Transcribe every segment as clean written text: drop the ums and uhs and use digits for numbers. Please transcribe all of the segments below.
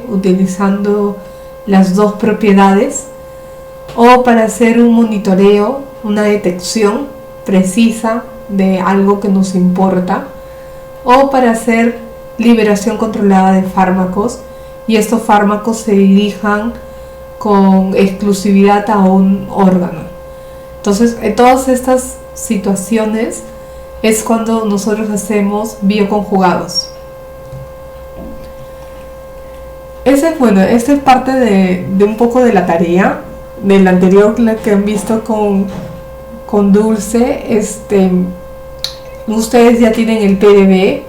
utilizando las dos propiedades, o para hacer un monitoreo, una detección precisa de algo que nos importa, o para hacer liberación controlada de fármacos, y estos fármacos se dirijan con exclusividad a un órgano. Entonces, en todas estas situaciones es cuando nosotros hacemos bioconjugados. Esta es parte de un poco de la tarea del anterior, la que han visto con Dulce. Ustedes ya tienen el PDB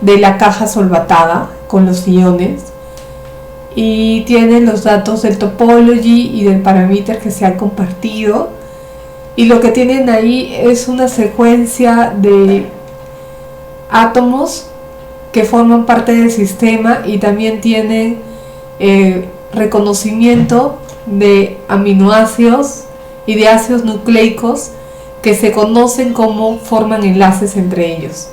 de la caja solvatada con los iones y tienen los datos del topology y del parameter que se han compartido, y lo que tienen ahí es una secuencia de átomos que forman parte del sistema, y también tienen reconocimiento de aminoácidos y de ácidos nucleicos que se conocen como forman enlaces entre ellos.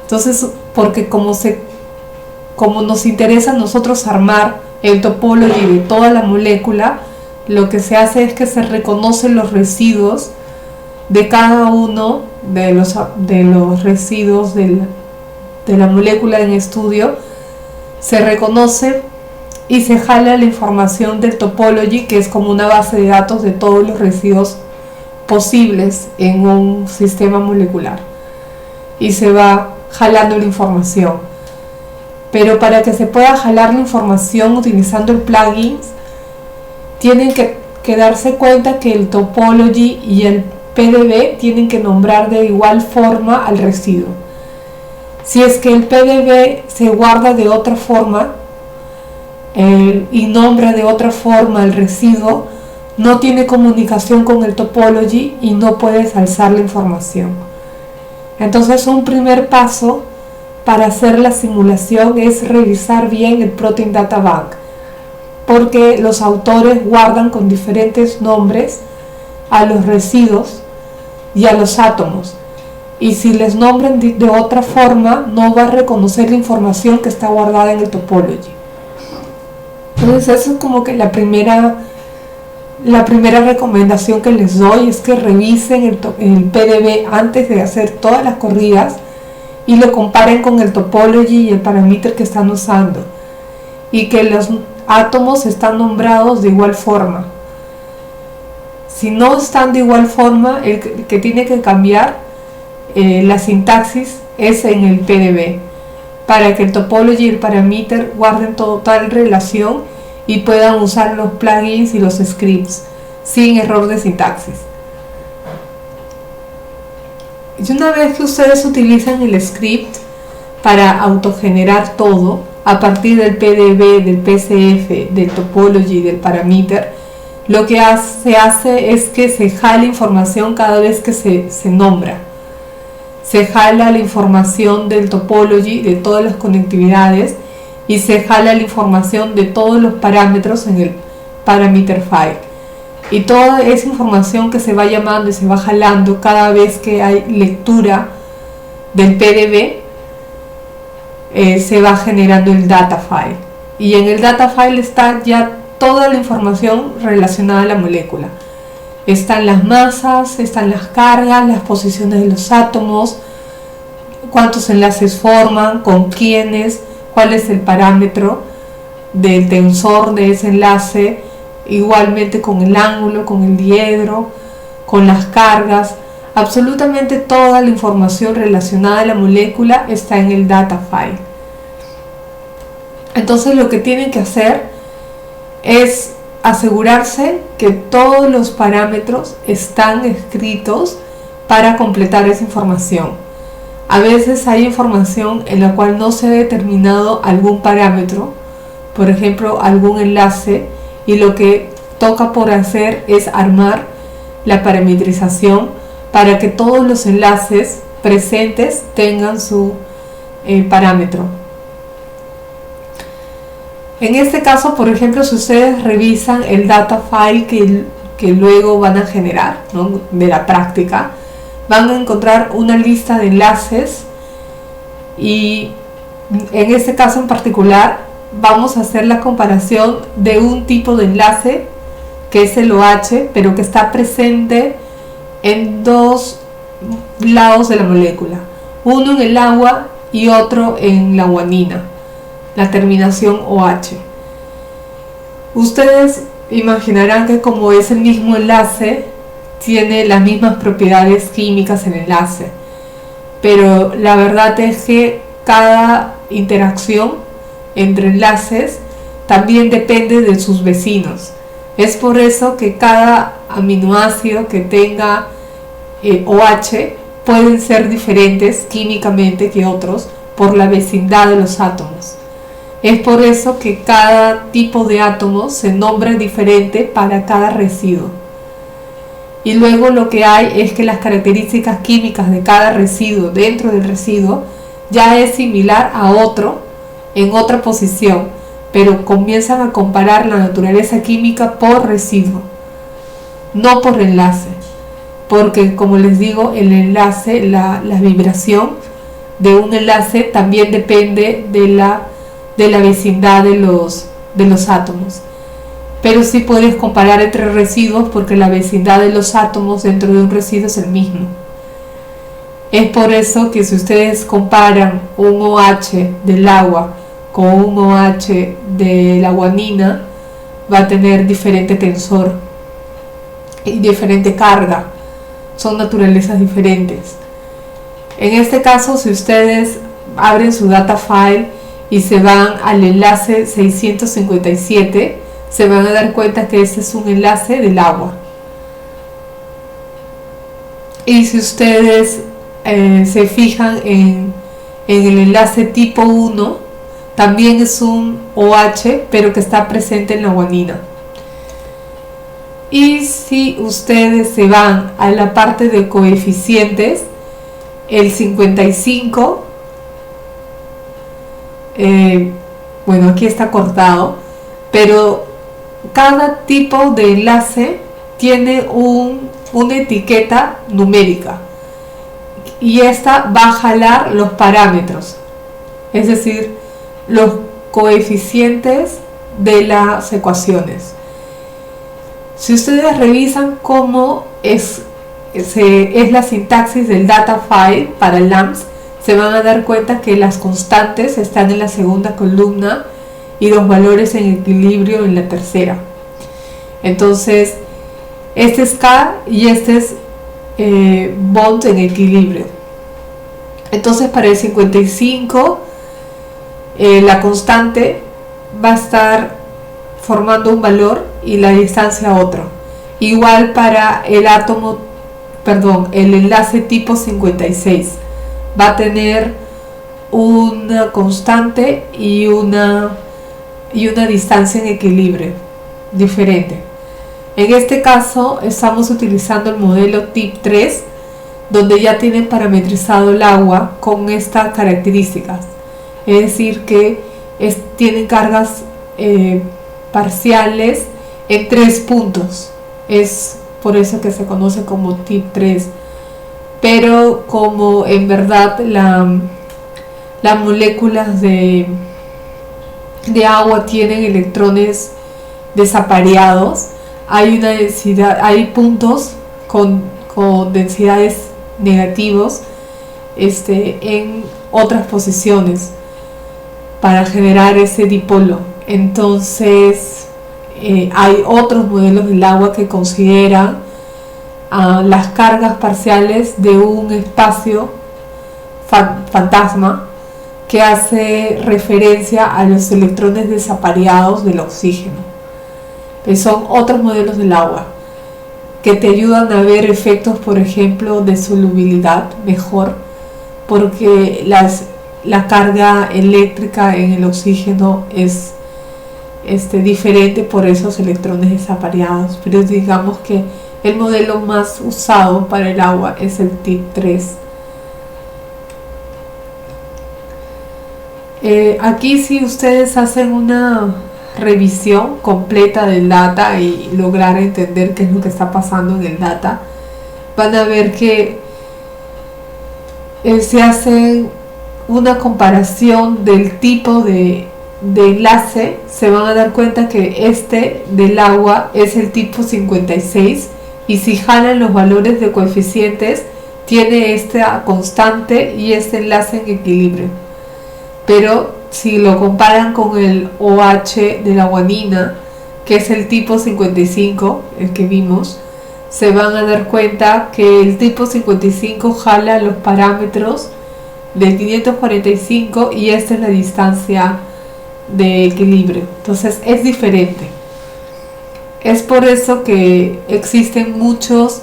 Entonces, porque como nos interesa a nosotros armar el topology de toda la molécula, lo que se hace es que se reconocen los residuos de cada uno de los residuos de la molécula en estudio. Se reconoce y se jala la información del topology, que es como una base de datos de todos los residuos posibles en un sistema molecular, y se va jalando la información. Pero para que se pueda jalar la información utilizando el plugins, tienen que darse cuenta que el topology y el PDB tienen que nombrar de igual forma al residuo. Si es que el PDB se guarda de otra forma y nombra de otra forma el residuo, no tiene comunicación con el topology y no puedes alzar la información. Entonces, un primer paso para hacer la simulación es revisar bien el Protein Data Bank, porque los autores guardan con diferentes nombres a los residuos y a los átomos, y si les nombran de otra forma, no va a reconocer la información que está guardada en el topology. Entonces, eso es como que la primera recomendación que les doy, es que revisen el PDB antes de hacer todas las corridas y lo comparen con el topology y el parameter que están usando, y que los átomos están nombrados de igual forma. Si no están de igual forma, el que tiene que cambiar la sintaxis es en el PDB, para que el topology y el parameter guarden total relación y puedan usar los plugins y los scripts sin error de sintaxis. Y una vez que ustedes utilizan el script para autogenerar todo a partir del PDB, del PCF, del topology y del parameter, lo que se hace es que se jala información cada vez que se nombra. Se jala la información del topology, de todas las conectividades, y se jala la información de todos los parámetros en el parameter file. Y toda esa información que se va llamando y se va jalando cada vez que hay lectura del PDB, se va generando el data file. Y en el data file está ya toda la información relacionada a la molécula. Están las masas, están las cargas, las posiciones de los átomos, cuántos enlaces forman, con quiénes, cuál es el parámetro del tensor de ese enlace, igualmente con el ángulo, con el diedro, con las cargas. Absolutamente toda la información relacionada a la molécula está en el data file. Entonces, lo que tienen que hacer es asegurarse que todos los parámetros están escritos para completar esa información. A veces hay información en la cual no se ha determinado algún parámetro, por ejemplo algún enlace, y lo que toca por hacer es armar la parametrización para que todos los enlaces presentes tengan su parámetro. En este caso, por ejemplo, si ustedes revisan el data file que luego van a generar, ¿no?, de la práctica, van a encontrar una lista de enlaces, y en este caso en particular vamos a hacer la comparación de un tipo de enlace que es el OH, pero que está presente en dos lados de la molécula, uno en el agua y otro en la guanina, la terminación OH. Ustedes imaginarán que como es el mismo enlace, tiene las mismas propiedades químicas el enlace, pero la verdad es que cada interacción entre enlaces también depende de sus vecinos. Es por eso que cada aminoácido que tenga OH pueden ser diferentes químicamente que otros por la vecindad de los átomos. Es por eso que cada tipo de átomo se nombra diferente para cada residuo. Y luego lo que hay es que las características químicas de cada residuo dentro del residuo ya es similar a otro en otra posición, pero comienzan a comparar la naturaleza química por residuo, no por enlace, porque como les digo, el enlace, la vibración de un enlace también depende de la vecindad de los átomos. Pero sí puedes comparar entre residuos porque la vecindad de los átomos dentro de un residuo es el mismo. Es por eso que si ustedes comparan un OH del agua con un OH de la guanina, va a tener diferente tensor y diferente carga. Son naturalezas diferentes. En este caso, si ustedes abren su data file y se van al enlace 657, se van a dar cuenta que este es un enlace del agua. Y si ustedes se fijan en el enlace tipo 1, también es un OH, pero que está presente en la guanina. Y si ustedes se van a la parte de coeficientes, el 55, bueno, aquí está cortado, pero cada tipo de enlace tiene una etiqueta numérica y esta va a jalar los parámetros, es decir, los coeficientes de las ecuaciones. Si ustedes revisan cómo es la sintaxis del data file para el LAMMPS, se van a dar cuenta que las constantes están en la segunda columna y los valores en equilibrio en la tercera. Entonces, este es K y este es bond en equilibrio. Entonces, para el 55, la constante va a estar formando un valor y la distancia otro. Igual para el el enlace tipo 56 va a tener una constante y una distancia en equilibrio diferente. En este caso estamos utilizando el modelo TIP 3, donde ya tienen parametrizado el agua con estas características, es decir que tienen cargas parciales en 3 puntos. Es por eso que se conoce como TIP 3. Pero como en verdad las moléculas de agua tienen electrones desapareados, hay puntos con densidades negativos en otras posiciones para generar ese dipolo. Entonces hay otros modelos del agua que consideran las cargas parciales de un espacio fantasma, que hace referencia a los electrones desapareados del oxígeno. Son otros modelos del agua que te ayudan a ver efectos, por ejemplo, de solubilidad mejor, porque la carga eléctrica en el oxígeno es diferente por esos electrones desapareados. Pero digamos que el modelo más usado para el agua es el TIP 3. Aquí, si ustedes hacen una revisión completa del data y lograr entender qué es lo que está pasando en el data, van a ver que se hace una comparación del tipo de de enlace, se van a dar cuenta que este del agua es el tipo 56, y si jalan los valores de coeficientes tiene esta constante y este enlace en equilibrio. Pero si lo comparan con el OH de la guanina, que es el tipo 55, el que vimos, se van a dar cuenta que el tipo 55 jala los parámetros del 545 y esta es la distancia de equilibrio. Entonces es diferente. Es por eso que existen muchos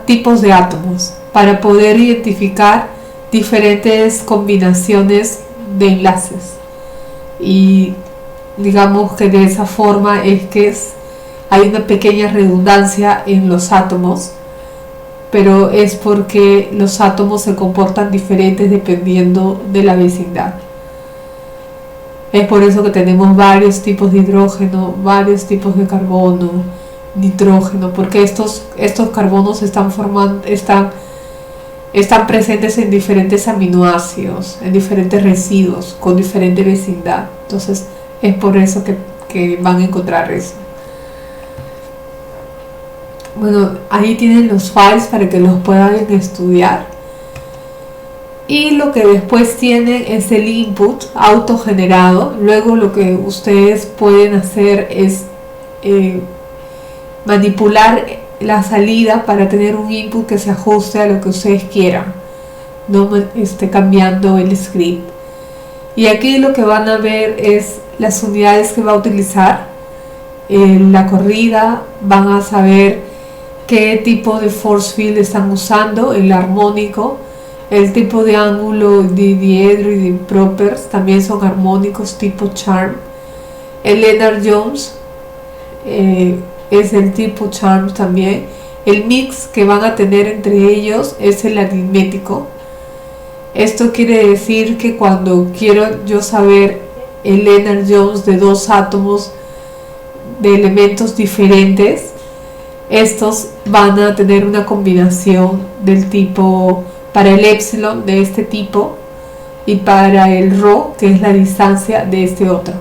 tipos de átomos para poder identificar diferentes combinaciones de enlaces, y digamos que de esa forma es que hay una pequeña redundancia en los átomos, pero es porque los átomos se comportan diferentes dependiendo de la vecindad. Es por eso que tenemos varios tipos de hidrógeno, varios tipos de carbono, nitrógeno, porque estos carbonos están presentes en diferentes aminoácidos, en diferentes residuos, con diferente vecindad. Entonces es por eso que van a encontrar eso. Bueno, ahí tienen los files para que los puedan estudiar. Y lo que después tienen es el input autogenerado. Luego lo que ustedes pueden hacer es manipular la salida para tener un input que se ajuste a lo que ustedes quieran, no cambiando el script. Y aquí lo que van a ver es las unidades que va a utilizar la corrida. Van a saber qué tipo de force field están usando, el armónico, el tipo de ángulo de diedro y de propers también son armónicos tipo charm. El Lennard-Jones es el tipo charm también. El mix que van a tener entre ellos es el aritmético. Esto quiere decir que cuando quiero yo saber el Lennard-Jones de dos átomos de elementos diferentes, estos van a tener una combinación del tipo, para el epsilon de este tipo y para el rho, que es la distancia, de este otro.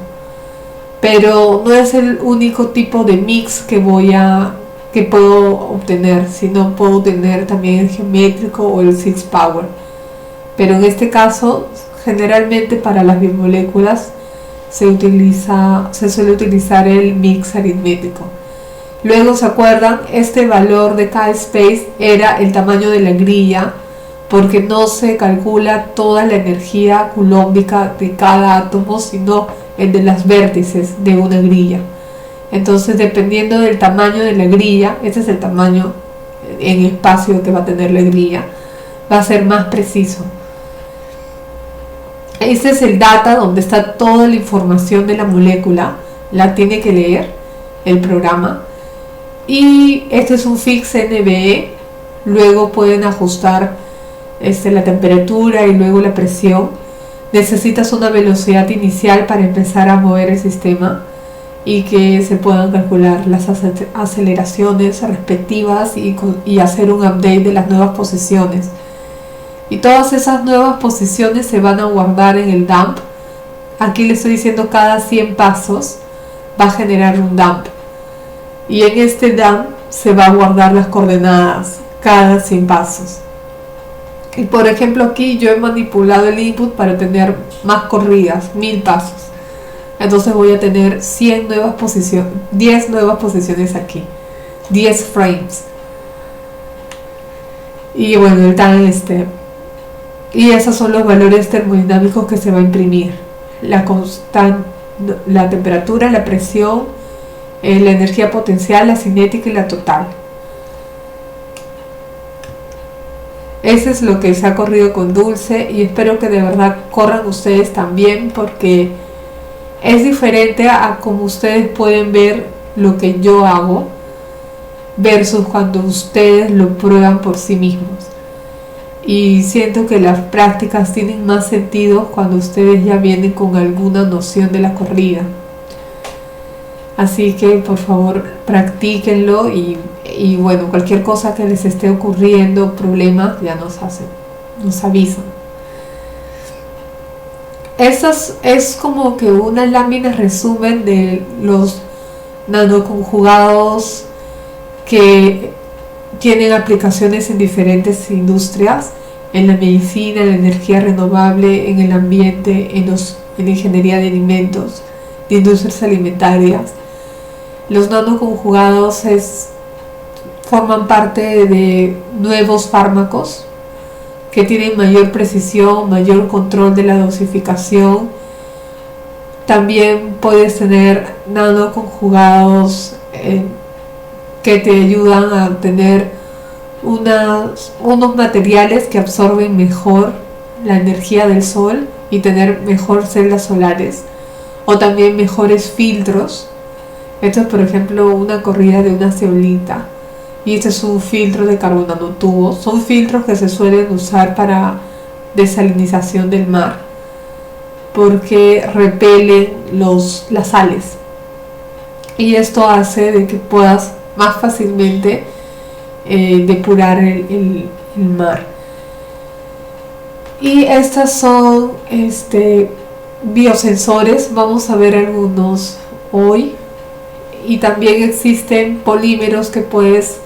Pero no es el único tipo de mix que puedo obtener, sino puedo obtener también el geométrico o el 6 power. Pero en este caso, generalmente para las bimoléculas se suele utilizar el mix aritmético. Luego, ¿se acuerdan? Este valor de K-space era el tamaño de la grilla, porque no se calcula toda la energía coulombica de cada átomo, sino el de las vértices de una grilla. Entonces, dependiendo del tamaño de la grilla, este es el tamaño en espacio que va a tener la grilla, va a ser más preciso. Este es el data donde está toda la información de la molécula, la tiene que leer el programa. Y este es un fix NBE. Luego pueden ajustar la temperatura y luego la presión. Necesitas una velocidad inicial para empezar a mover el sistema y que se puedan calcular las aceleraciones respectivas y hacer un update de las nuevas posiciones. Y todas esas nuevas posiciones se van a guardar en el dump. Aquí le estoy diciendo cada 100 pasos va a generar un dump. Y en este dump se va a guardar las coordenadas cada 100 pasos. Y por ejemplo aquí yo he manipulado el input para tener más corridas, 1000 pasos. Entonces voy a tener 10 nuevas posiciones aquí, 10 frames. Y bueno, y esos son los valores termodinámicos que se va a imprimir. La temperatura, la presión, la energía potencial, la cinética y la total. Ese es lo que se ha corrido con Dulce y espero que de verdad corran ustedes también, porque es diferente a como ustedes pueden ver lo que yo hago versus cuando ustedes lo prueban por sí mismos. Y siento que las prácticas tienen más sentido cuando ustedes ya vienen con alguna noción de la corrida. Así que por favor practíquenlo y bueno, cualquier cosa que les esté ocurriendo, problemas, ya nos avisan. Esas es como que una lámina resumen de los nanoconjugados que tienen aplicaciones en diferentes industrias, en la medicina, en la energía renovable, en el ambiente, en la ingeniería de alimentos, de industrias alimentarias. Los nanoconjugados forman parte de nuevos fármacos que tienen mayor precisión, mayor control de la dosificación. También puedes tener nanoconjugados que te ayudan a obtener unos materiales que absorben mejor la energía del sol y tener mejor celdas solares, o también mejores filtros. Esto es, por ejemplo, una corrida de una ceolita, y este es un filtro de carbono nanotubos. Son filtros que se suelen usar para desalinización del mar porque repelen las sales, y esto hace de que puedas más fácilmente depurar el mar. Y estas son biosensores. Vamos a ver algunos hoy. Y también existen polímeros que puedes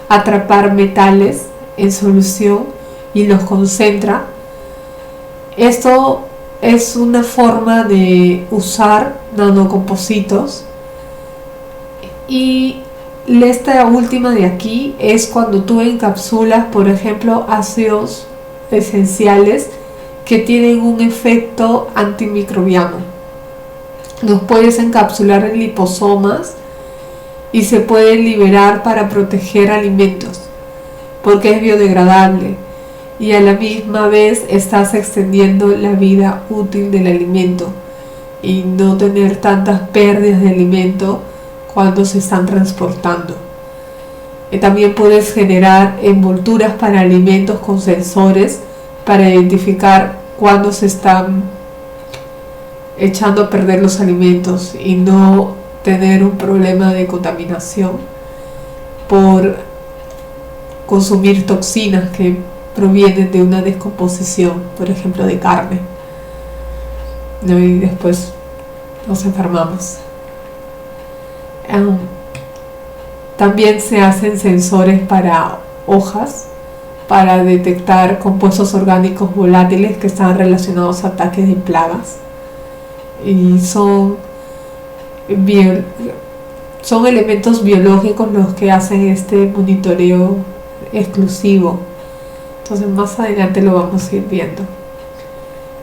atrapar metales en solución y los concentra. Esto es una forma de usar nanocompositos. Y esta última de aquí es cuando tú encapsulas, por ejemplo, ácidos esenciales que tienen un efecto antimicrobiano. Los puedes encapsular en liposomas y se pueden liberar para proteger alimentos porque es biodegradable, y a la misma vez estás extendiendo la vida útil del alimento y no tener tantas pérdidas de alimento cuando se están transportando. También puedes generar envolturas para alimentos con sensores para identificar cuándo se están echando a perder los alimentos y no tener un problema de contaminación por consumir toxinas que provienen de una descomposición, por ejemplo, de carne, ¿no? Y después nos enfermamos. También se hacen sensores para hojas para detectar compuestos orgánicos volátiles que están relacionados a ataques de plagas, y son elementos biológicos los que hacen este monitoreo exclusivo. Entonces más adelante lo vamos a ir viendo.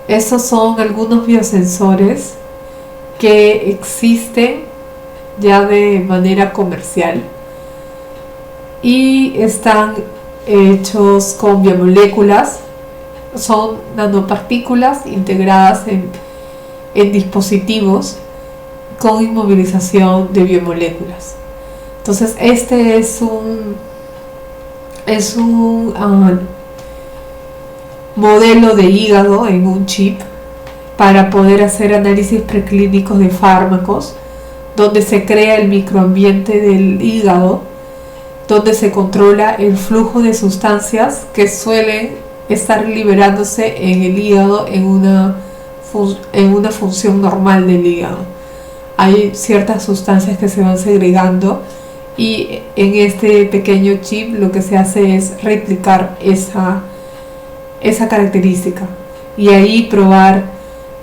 Estos son algunos biosensores que existen ya de manera comercial y están hechos con biomoléculas. Son nanopartículas integradas en dispositivos con inmovilización de biomoléculas. Entonces este es un modelo de hígado en un chip para poder hacer análisis preclínicos de fármacos, donde se crea el microambiente del hígado, donde se controla el flujo de sustancias que suelen estar liberándose en el hígado en una función normal del hígado. Hay ciertas sustancias que se van segregando, y en este pequeño chip lo que se hace es replicar esa característica y ahí probar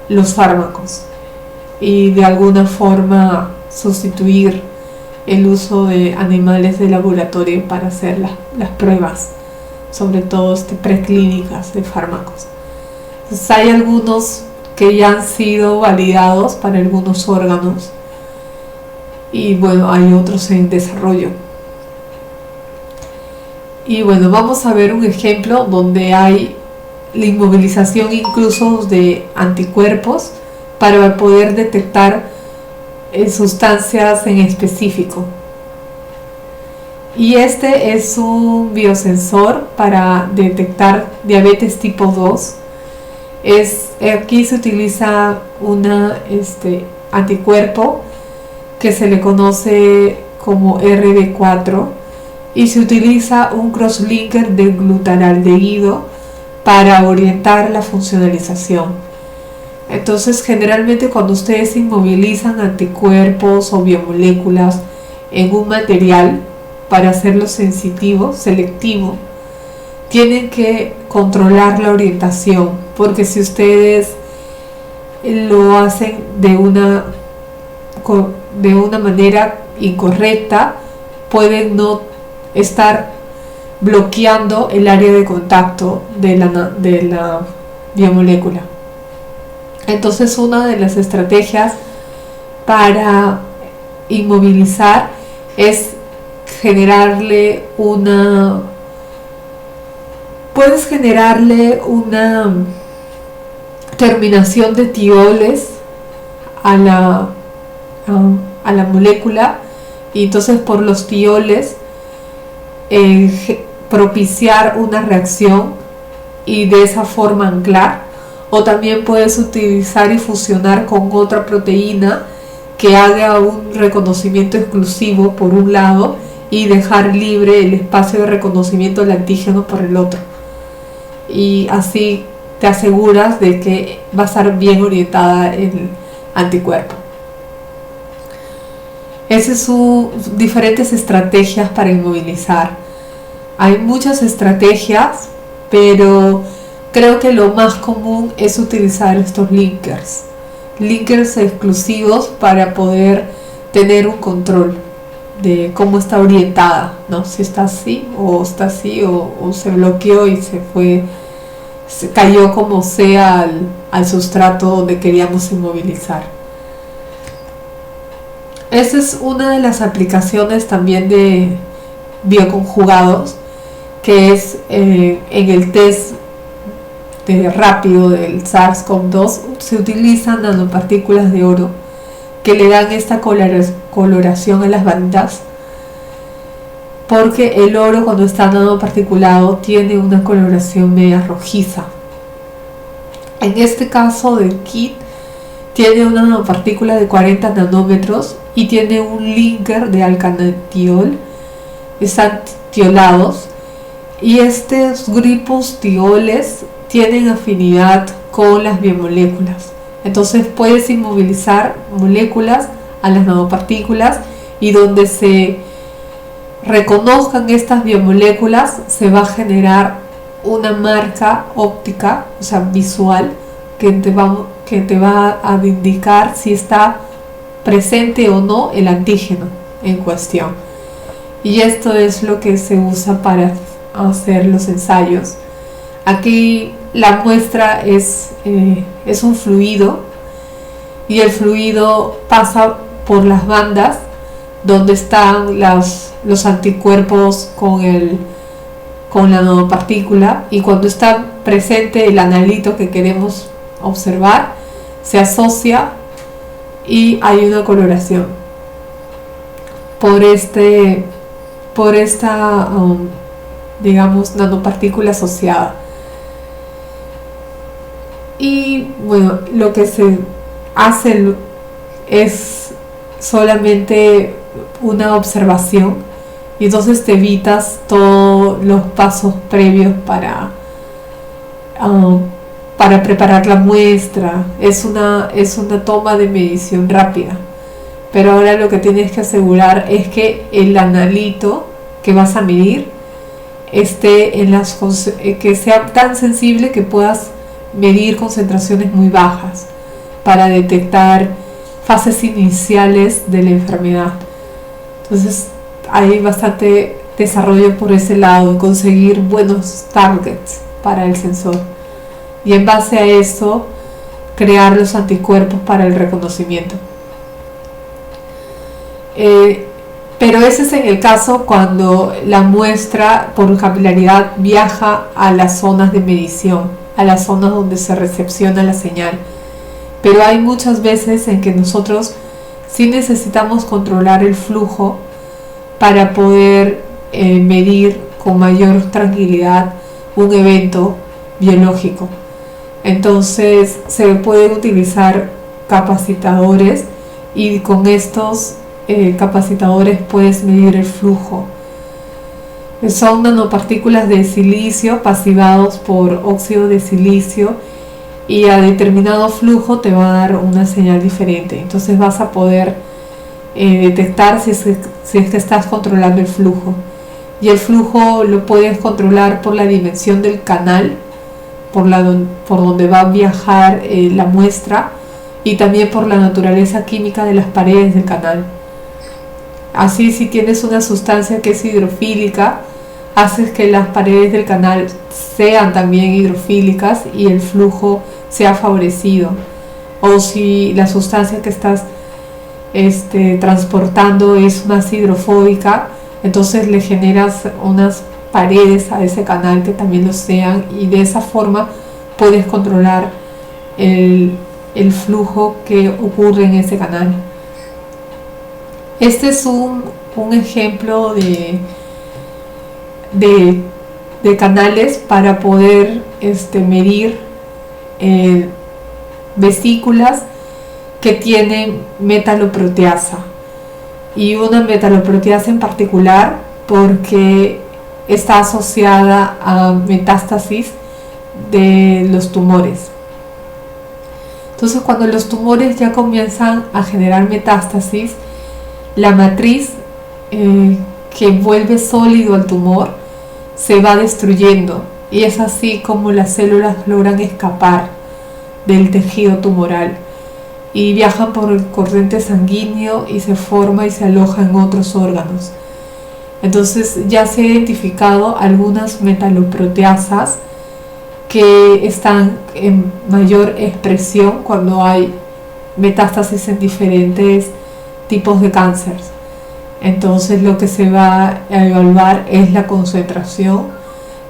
los fármacos y de alguna forma sustituir el uso de animales de laboratorio para hacer las pruebas, sobre todo preclínicas de fármacos. Entonces, hay algunos que ya han sido validados para algunos órganos, y bueno, hay otros en desarrollo. Y bueno, vamos a ver un ejemplo donde hay la inmovilización incluso de anticuerpos para poder detectar sustancias en específico. Y este es un biosensor para detectar diabetes tipo 2. Aquí se utiliza un anticuerpo que se le conoce como RB4, y se utiliza un crosslinker de glutaraldehído para orientar la funcionalización. Entonces, generalmente cuando ustedes inmovilizan anticuerpos o biomoléculas en un material para hacerlo sensitivo, selectivo, tienen que controlar la orientación, porque si ustedes lo hacen de una manera incorrecta, pueden no estar bloqueando el área de contacto de la biomolécula. Entonces, una de las estrategias para inmovilizar es puedes generarle una terminación de tioles a la molécula, y entonces por los tioles propiciar una reacción y de esa forma anclar. O también puedes utilizar y fusionar con otra proteína que haga un reconocimiento exclusivo por un lado y dejar libre el espacio de reconocimiento del antígeno por el otro. Y así te aseguras de que va a estar bien orientada el anticuerpo. Esas son diferentes estrategias para inmovilizar. Hay muchas estrategias, pero creo que lo más común es utilizar estos linkers exclusivos para poder tener un control de cómo está orientada, ¿no? Si está así o está así, o se bloqueó y se cayó como sea al sustrato donde queríamos inmovilizar. Esa es una de las aplicaciones también de bioconjugados, que es en el test rápido del SARS-CoV-2 se utilizan nanopartículas de oro que le dan esta coloración a las bandas, porque el oro, cuando está nanoparticulado, tiene una coloración media rojiza. En este caso del kit tiene una nanopartícula de 40 nanómetros y tiene un linker de alcanatiol, están tiolados, y estos grupos tioles tienen afinidad con las biomoléculas. Entonces puedes inmovilizar moléculas a las nanopartículas, y donde se reconozcan estas biomoléculas se va a generar una marca óptica, o sea visual, que te va a indicar si está presente o no el antígeno en cuestión. Y esto es lo que se usa para hacer los ensayos. Aquí la muestra es un fluido, y el fluido pasa por las bandas donde están los anticuerpos con la nanopartícula, y cuando está presente el analito que queremos observar, se asocia y hay una coloración por esta digamos nanopartícula asociada. Y bueno, lo que se hace es solamente una observación, y entonces te evitas todos los pasos previos para preparar la muestra. Es una toma de medición rápida, pero ahora lo que tienes que asegurar es que el analito que vas a medir esté que sea tan sensible que puedas medir concentraciones muy bajas para detectar fases iniciales de la enfermedad. Entonces hay bastante desarrollo por ese lado, conseguir buenos targets para el sensor, y en base a eso crear los anticuerpos para el reconocimiento. Pero ese es en el caso cuando la muestra por capilaridad viaja a las zonas de medición, a las zonas donde se recepciona la señal. Pero hay muchas veces en que nosotros sí necesitamos controlar el flujo para poder medir con mayor tranquilidad un evento biológico. Entonces se pueden utilizar capacitadores, y con estos capacitadores puedes medir el flujo. Son nanopartículas de silicio pasivados por óxido de silicio, y a determinado flujo te va a dar una señal diferente. Entonces vas a poder detectar si es que estás controlando el flujo. Y el flujo lo puedes controlar por la dimensión del canal, por donde va a viajar la muestra, y también por la naturaleza química de las paredes del canal. Así, si tienes una sustancia que es hidrofílica, haces que las paredes del canal sean también hidrofílicas y el flujo sea favorecido. O si la sustancia que estás transportando es más hidrofóbica, entonces le generas unas paredes a ese canal que también lo sean, y de esa forma puedes controlar el flujo que ocurre en ese canal. Este es un ejemplo de canales para poder medir vesículas que tienen metaloproteasa, y una metaloproteasa en particular porque está asociada a metástasis de los tumores. Entonces, cuando los tumores ya comienzan a generar metástasis, la matriz que envuelve sólido al tumor se va destruyendo, y es así como las células logran escapar del tejido tumoral y viajan por el corriente sanguíneo y se forma y se aloja en otros órganos. Entonces ya se ha identificado algunas metaloproteasas que están en mayor expresión cuando hay metástasis en diferentes tipos de cáncer. Entonces lo que se va a evaluar es la concentración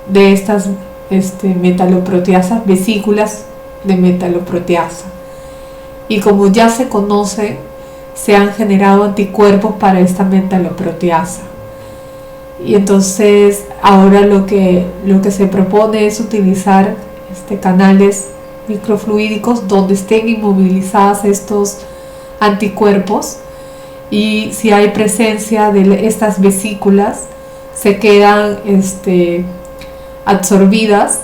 de estas metaloproteasas, vesículas de metaloproteasa. Y como ya se conoce, se han generado anticuerpos para esta metaloproteasa. Y entonces ahora lo que se propone es utilizar canales microfluídicos donde estén inmovilizadas estos anticuerpos, y si hay presencia de estas vesículas se quedan absorbidas,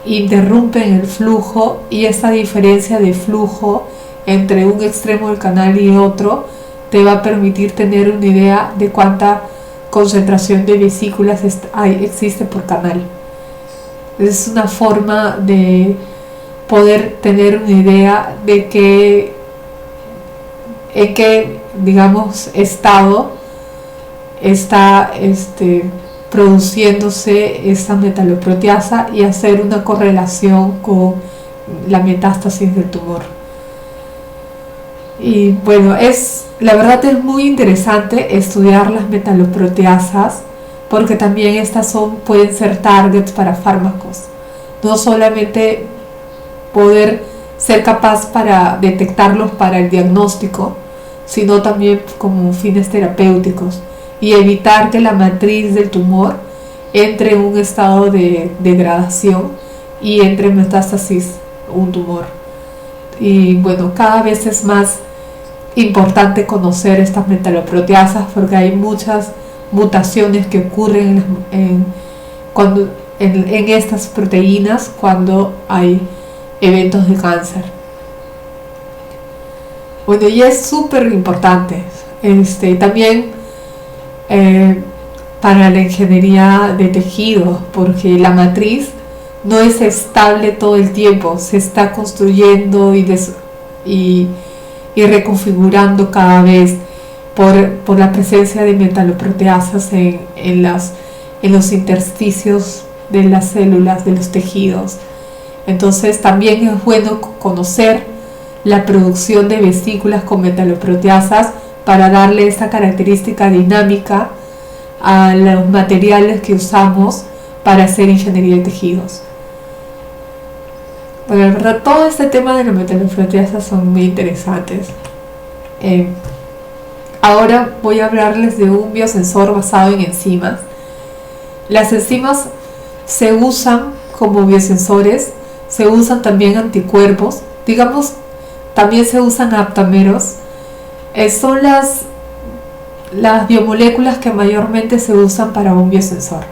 interrumpen el flujo, y esta diferencia de flujo entre un extremo del canal y otro te va a permitir tener una idea de cuánta concentración de vesículas existe por canal. Es una forma de poder tener una idea de en qué, digamos, estado está produciéndose esta metaloproteasa, y hacer una correlación con la metástasis del tumor. Y bueno, la verdad es muy interesante estudiar las metaloproteasas, porque también estas pueden ser targets para fármacos. No solamente poder ser capaz para detectarlos para el diagnóstico, sino también como fines terapéuticos, y evitar que la matriz del tumor entre en un estado de degradación y entre en metástasis un tumor. Y bueno, cada vez es más importante conocer estas metaloproteasas, porque hay muchas mutaciones que ocurren en estas proteínas cuando hay eventos de cáncer. Bueno, y es súper importante también para la ingeniería de tejidos, porque la matriz no es estable todo el tiempo, se está construyendo y reconfigurando cada vez por la presencia de metaloproteasas en los intersticios de las células, de los tejidos. Entonces también es bueno conocer la producción de vesículas con metaloproteasas para darle esta característica dinámica a los materiales que usamos para hacer ingeniería de tejidos. Bueno, la verdad, todo este tema de las metaloproteasas son muy interesantes. Ahora voy a hablarles de un biosensor basado en enzimas. Las enzimas se usan como biosensores, se usan también anticuerpos, digamos, también se usan aptámeros. Son las biomoléculas que mayormente se usan para un biosensor.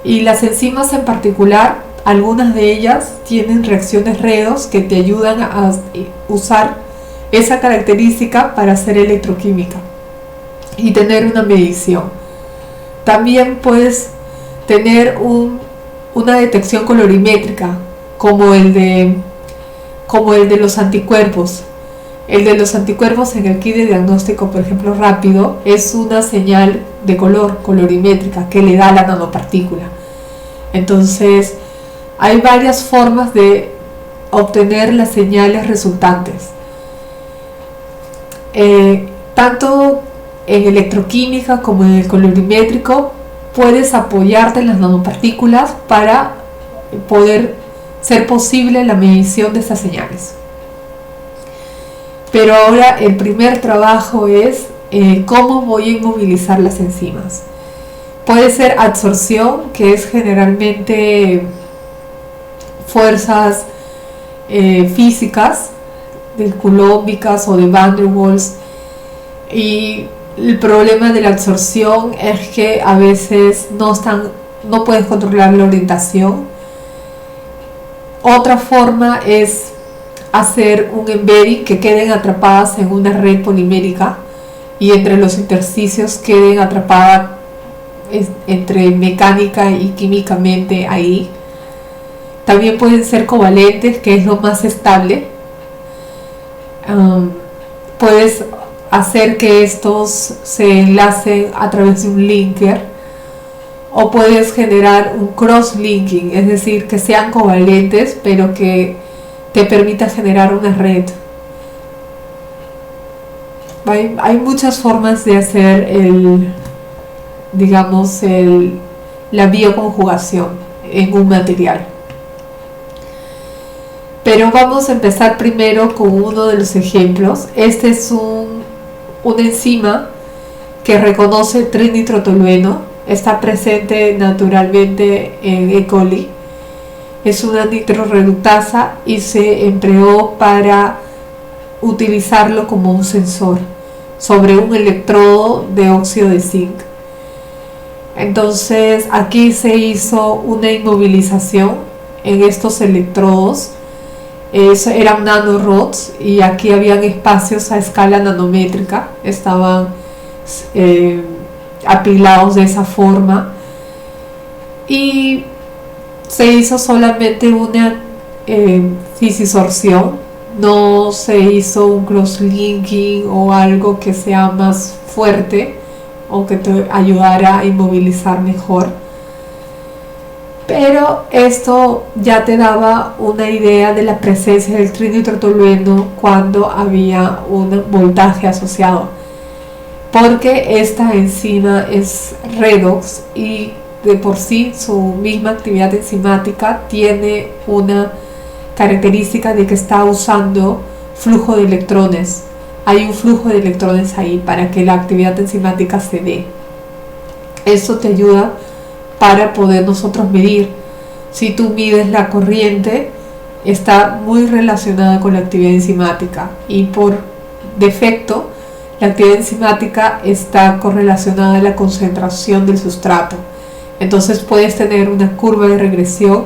Y las enzimas en particular algunas de ellas tienen reacciones redox que te ayudan a usar esa característica para hacer electroquímica y tener una medición. También puedes tener una detección colorimétrica como el de los anticuerpos. El de los anticuerpos en el kit de diagnóstico, por ejemplo, rápido, es una señal de color, colorimétrica, que le da la nanopartícula. Entonces, hay varias formas de obtener las señales resultantes. Tanto en electroquímica como en el colorimétrico, puedes apoyarte en las nanopartículas para poder ser posible la medición de estas señales. Pero ahora el primer trabajo es cómo voy a inmovilizar las enzimas. Puede ser adsorción, que es generalmente fuerzas físicas, de coulombicas o de Van der Waals, y el problema de la absorción es que a veces no puedes controlar la orientación. Otra forma es hacer un embedding, que queden atrapadas en una red polimérica y entre los intersticios queden atrapadas entre mecánica y químicamente ahí. También pueden ser covalentes, que es lo más estable. Puedes hacer que estos se enlacen a través de un linker, o puedes generar un cross-linking, es decir, que sean covalentes pero que te permita generar una red. Hay muchas formas de hacer la bioconjugación en un material. Pero vamos a empezar primero con uno de los ejemplos. Este es una enzima que reconoce trinitrotolueno. Está presente naturalmente en E. coli. Es una nitroreductasa y se empleó para utilizarlo como un sensor sobre un electrodo de óxido de zinc. Entonces aquí se hizo una inmovilización en estos electrodos. Eran nanorods y aquí habían espacios a escala nanométrica, estaban apilados de esa forma, y se hizo solamente una fisisorción, no se hizo un cross-linking o algo que sea más fuerte o que te ayudara a inmovilizar mejor. Pero esto ya te daba una idea de la presencia del trinitrotolueno cuando había un voltaje asociado, porque esta enzima es redox y de por sí su misma actividad enzimática tiene una característica de que está usando flujo de electrones. Hay un flujo de electrones ahí para que la actividad enzimática se dé. Esto te ayuda para poder nosotros medir. Si tú mides la corriente, está muy relacionada con la actividad enzimática, y por defecto la actividad enzimática está correlacionada a la concentración del sustrato. Entonces puedes tener una curva de regresión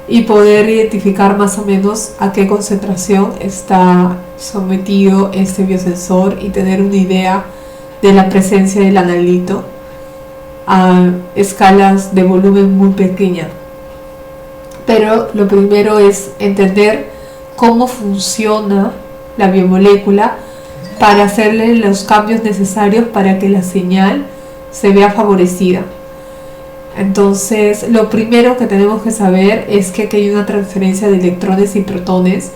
y poder identificar más o menos a qué concentración está sometido este biosensor y tener una idea de la presencia del analito a escalas de volumen muy pequeña. Pero lo primero es entender cómo funciona la biomolécula para hacerle los cambios necesarios para que la señal se vea favorecida. Entonces, lo primero que tenemos que saber es que aquí hay una transferencia de electrones y protones,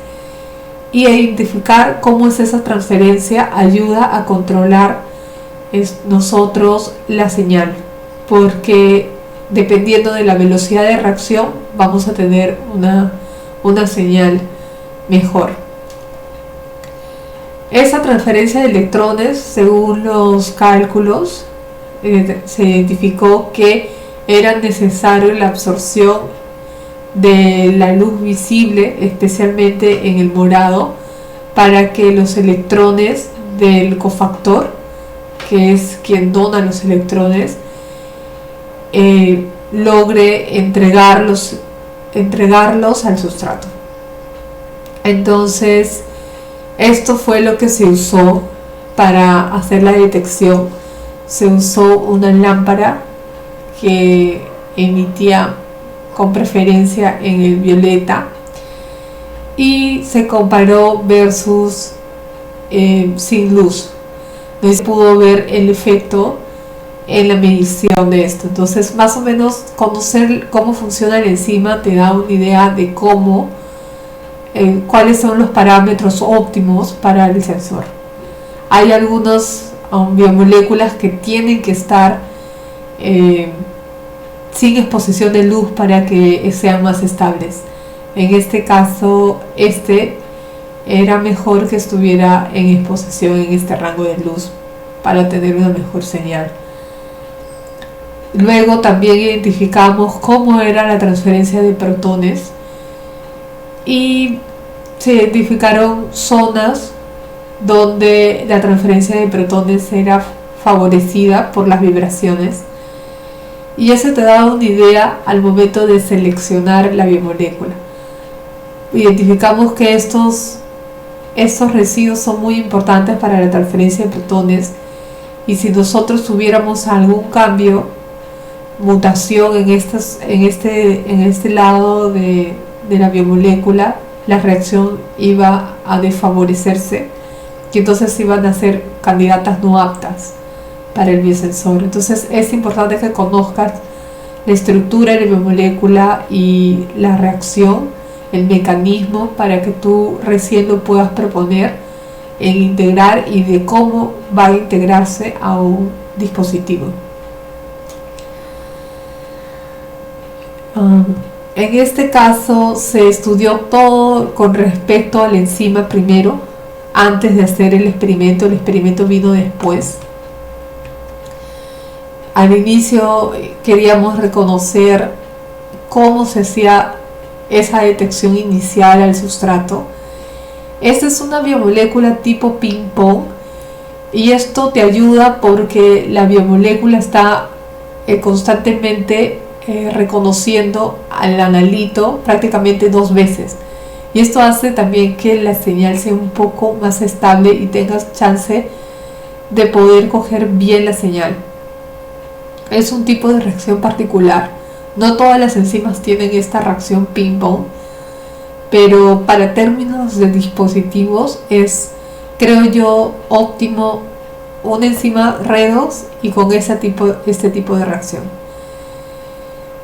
y identificar cómo es esa transferencia ayuda a controlar nosotros la señal, porque dependiendo de la velocidad de reacción vamos a tener una señal mejor. Esa transferencia de electrones, según los cálculos, se identificó que era necesario la absorción de la luz visible, especialmente en el morado, para que los electrones del cofactor, que es quien dona los electrones, logre entregar entregarlos al sustrato. Entonces, esto fue lo que se usó para hacer la detección. Se usó una lámpara que emitía con preferencia en el violeta y se comparó versus sin luz. No se pudo ver el efecto en la medición de esto. Entonces, más o menos conocer cómo funciona la enzima te da una idea de cómo cuáles son los parámetros óptimos para el sensor. Hay algunas biomoléculas que tienen que estar sin exposición de luz para que sean más estables. En este caso, era mejor que estuviera en exposición en este rango de luz para tener una mejor señal. Luego también identificamos cómo era la transferencia de protones y se identificaron zonas donde la transferencia de protones era favorecida por las vibraciones, y eso te da una idea al momento de seleccionar la biomolécula. Identificamos que estos residuos son muy importantes para la transferencia de protones, y si nosotros tuviéramos algún cambio, mutación en este lado de la biomolécula, la reacción iba a desfavorecerse y entonces iban a ser candidatas no aptas para el biosensor. Entonces es importante que conozcas la estructura de la biomolécula y la reacción, el mecanismo, para que tú recién lo puedas proponer en integrar y de cómo va a integrarse a un dispositivo. En este caso se estudió todo con respecto a la enzima primero, antes de hacer el experimento. El experimento vino después. Al inicio queríamos reconocer cómo se hacía esa detección inicial al sustrato. Esta es una biomolécula tipo ping-pong, y esto te ayuda porque la biomolécula está constantemente reconociendo al analito prácticamente 2 veces, y esto hace también que la señal sea un poco más estable y tengas chance de poder coger bien la señal. Es un tipo de reacción particular, no todas las enzimas tienen esta reacción ping-pong, pero para términos de dispositivos es, creo yo, óptimo una enzima redox y con este tipo de reacción.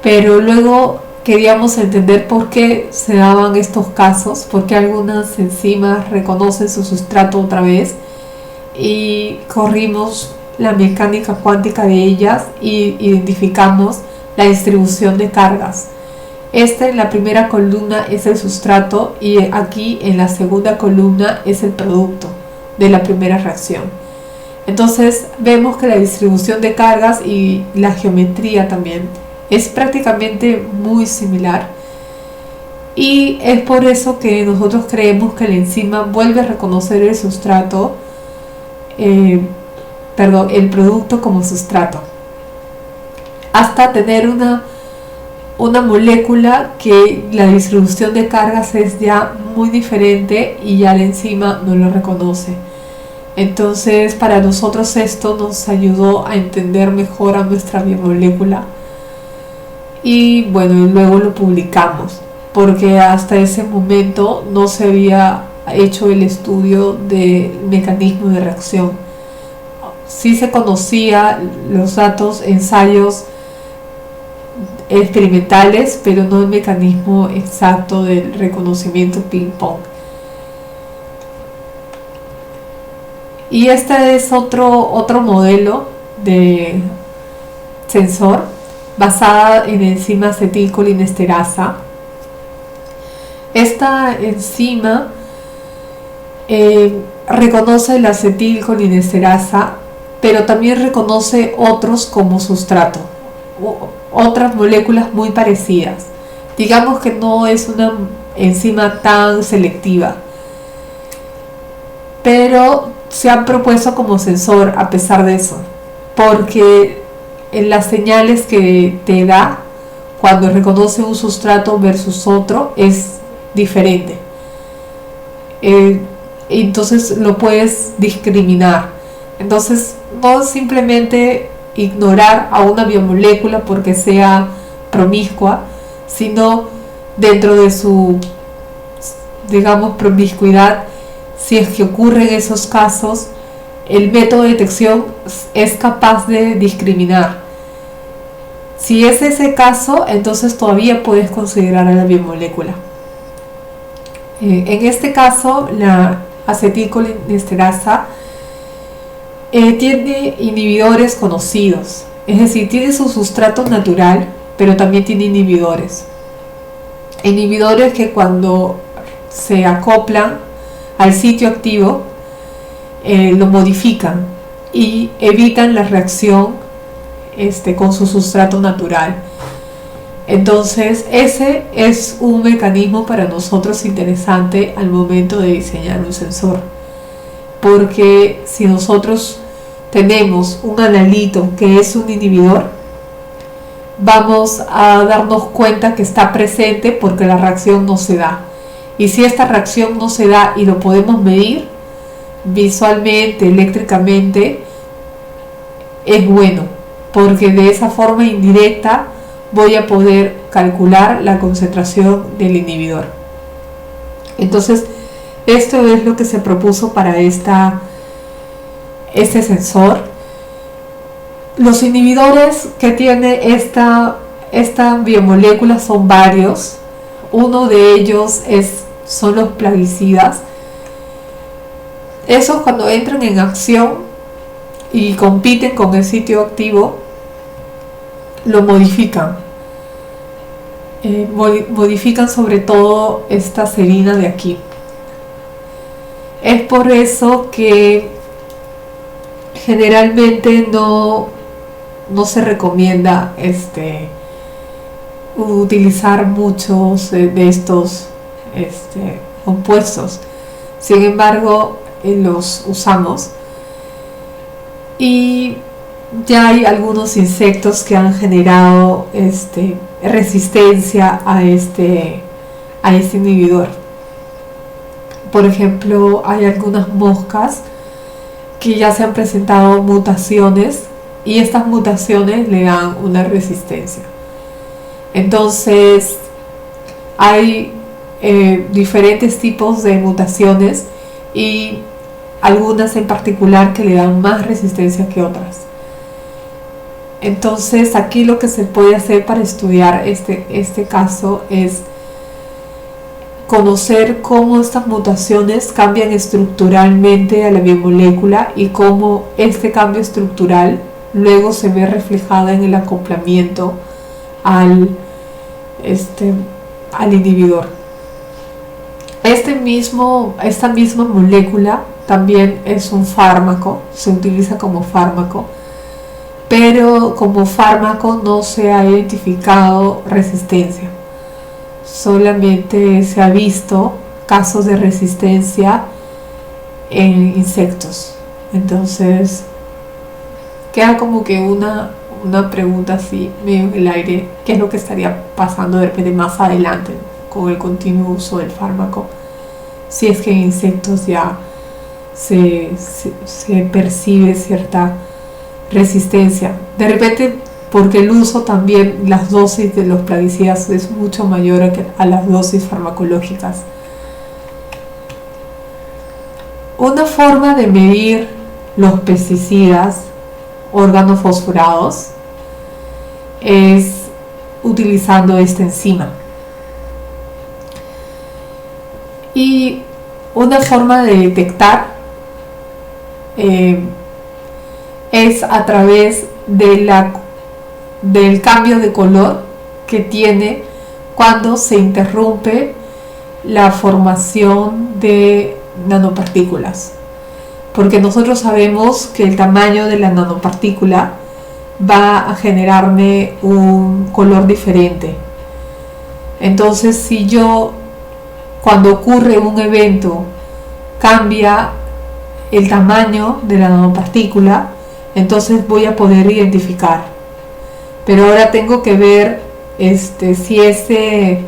Pero luego queríamos entender por qué se daban estos casos, por qué algunas enzimas reconocen su sustrato otra vez, y corrimos la mecánica cuántica de ellas y identificamos la distribución de cargas. En la primera columna es el sustrato, y aquí en la segunda columna es el producto de la primera reacción. Entonces vemos que la distribución de cargas y la geometría también es prácticamente muy similar, y es por eso que nosotros creemos que la enzima vuelve a reconocer el sustrato, el producto como sustrato, hasta tener una molécula que la distribución de cargas es ya muy diferente y ya la enzima no lo reconoce. Entonces para nosotros esto nos ayudó a entender mejor a nuestra biomolécula, y bueno, luego lo publicamos porque hasta ese momento no se había hecho el estudio del mecanismo de reacción. Sí se conocía los datos, ensayos experimentales, pero no el mecanismo exacto del reconocimiento ping-pong. Y este es otro modelo de sensor basada en enzima acetilcolinesterasa. Esta enzima reconoce la acetilcolinesterasa, pero también reconoce otros como sustrato, otras moléculas muy parecidas. Digamos que no es una enzima tan selectiva, pero se han propuesto como sensor a pesar de eso, porque en las señales que te da cuando reconoce un sustrato versus otro es diferente. Entonces lo puedes discriminar. Entonces no simplemente ignorar a una biomolécula porque sea promiscua, sino dentro de su, digamos, promiscuidad, si es que ocurren esos casos, el método de detección es capaz de discriminar. Si es ese caso, entonces todavía puedes considerar a la biomolécula. En este caso, la acetilcolinesterasa tiene inhibidores conocidos, es decir, tiene su sustrato natural, pero también tiene inhibidores. Inhibidores que cuando se acoplan al sitio activo, lo modifican y evitan la reacción con su sustrato natural. Entonces ese es un mecanismo para nosotros interesante al momento de diseñar un sensor, porque si nosotros tenemos un analito que es un inhibidor, vamos a darnos cuenta que está presente porque la reacción no se da. Y si esta reacción no se da y lo podemos medir visualmente, eléctricamente, es bueno, porque de esa forma indirecta voy a poder calcular la concentración del inhibidor. Entonces, esto es lo que se propuso para este sensor. Los inhibidores que tiene esta biomolécula son varios. Uno de ellos son los plaguicidas. Esos, cuando entran en acción y compiten con el sitio activo, lo modifican. Modifican sobre todo esta serina de aquí. Es por eso que generalmente no se recomienda utilizar muchos de estos compuestos. Sin embargo, los usamos, y ya hay algunos insectos que han generado resistencia a este inhibidor. Por ejemplo, hay algunas moscas que ya se han presentado mutaciones, y estas mutaciones le dan una resistencia. Entonces hay diferentes tipos de mutaciones, y algunas en particular que le dan más resistencia que otras. Entonces aquí lo que se puede hacer para estudiar este caso es conocer cómo estas mutaciones cambian estructuralmente a la biomolécula, y cómo este cambio estructural luego se ve reflejado en el acoplamiento al inhibidor. Esta misma molécula también es un fármaco, se utiliza como fármaco, pero como fármaco no se ha identificado resistencia. Solamente se ha visto casos de resistencia en insectos. Entonces queda como que una pregunta así medio en el aire: ¿qué es lo que estaría pasando de repente más adelante con el continuo uso del fármaco? Si es que en insectos ya se percibe cierta resistencia, de repente porque el uso también, las dosis de los plaguicidas es mucho mayor a las dosis farmacológicas. Una forma de medir los pesticidas organofosforados es utilizando esta enzima. Y una forma de detectar es a través del cambio de color que tiene cuando se interrumpe la formación de nanopartículas, porque nosotros sabemos que el tamaño de la nanopartícula va a generarme un color diferente. Entonces, si yo, cuando ocurre un evento, cambia el tamaño de la nanopartícula, entonces voy a poder identificar. Pero ahora tengo que ver si ese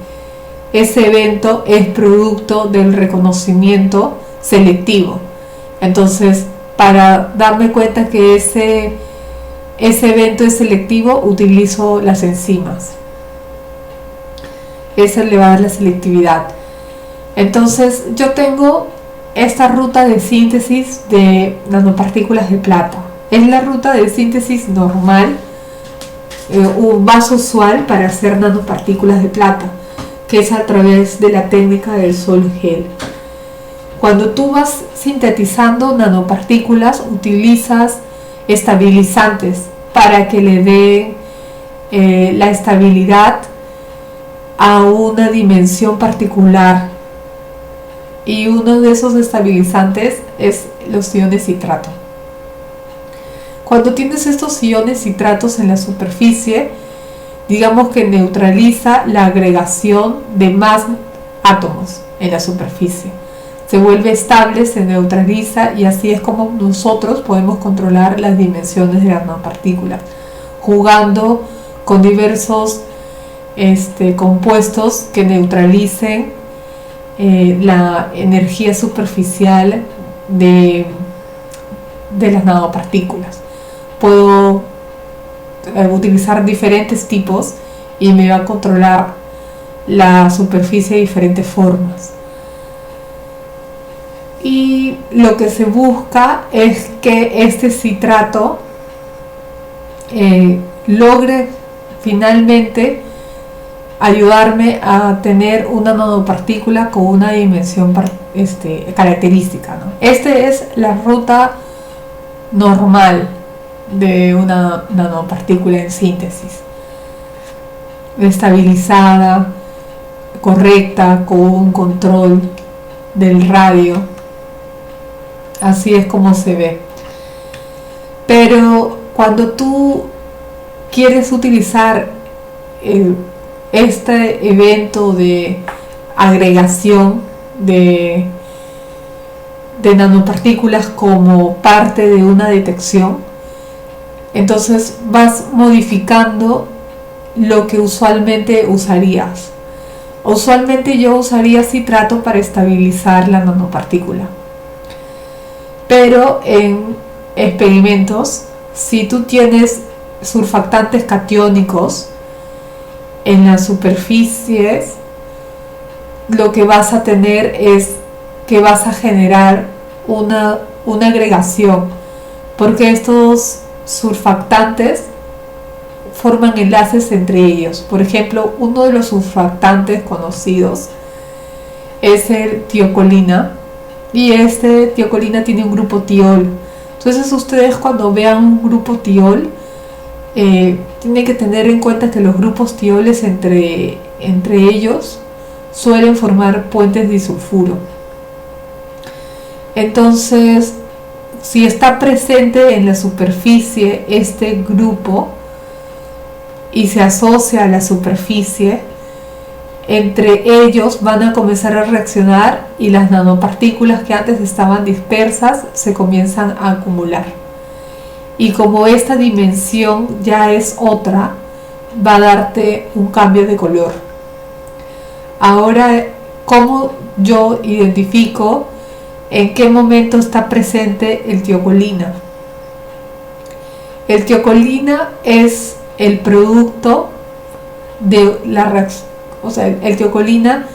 evento es producto del reconocimiento selectivo. Entonces, para darme cuenta que ese evento es selectivo, utilizo las enzimas. Esa le va a dar la selectividad. Entonces, yo tengo esta ruta de síntesis de nanopartículas de plata. Es la ruta de síntesis normal, más usual para hacer nanopartículas de plata, que es a través de la técnica del sol gel. Cuando tú vas sintetizando nanopartículas, utilizas estabilizantes para que le den la estabilidad a una dimensión particular, y uno de esos estabilizantes es los iones citrato. Cuando tienes estos iones citratos en la superficie, digamos que neutraliza la agregación de más átomos en la superficie. Se vuelve estable, se neutraliza, y así es como nosotros podemos controlar las dimensiones de las nanopartículas, jugando con diversos compuestos que neutralicen la energía superficial de las nanopartículas. Puedo utilizar diferentes tipos y me va a controlar la superficie de diferentes formas. Y lo que se busca es que este citrato logre finalmente ayudarme a tener una nanopartícula con una dimensión característica, ¿no? Esta es la ruta normal de una nanopartícula en síntesis, estabilizada, correcta, con un control del radio. Así es como se ve. Pero cuando tú quieres utilizar este evento de agregación de nanopartículas como parte de una detección, entonces vas modificando lo que usualmente usarías. Usualmente yo usaría citrato para estabilizar la nanopartícula, pero en experimentos, si tú tienes surfactantes catiónicos en las superficies, lo que vas a tener es que vas a generar una agregación, porque estos surfactantes forman enlaces entre ellos. Por ejemplo, uno de los surfactantes conocidos es el tiocolina, y este tiocolina tiene un grupo tiol. Entonces ustedes, cuando vean un grupo tiol, tienen que tener en cuenta que los grupos tioles entre ellos suelen formar puentes disulfuro. Entonces, si está presente en la superficie este grupo y se asocia a la superficie, entre ellos van a comenzar a reaccionar, y las nanopartículas que antes estaban dispersas se comienzan a acumular. Y como esta dimensión ya es otra, va a darte un cambio de color. Ahora, ¿cómo yo identifico en qué momento está presente el tiocolina? El tiocolina es el producto de la reacción, o sea, el tiocolina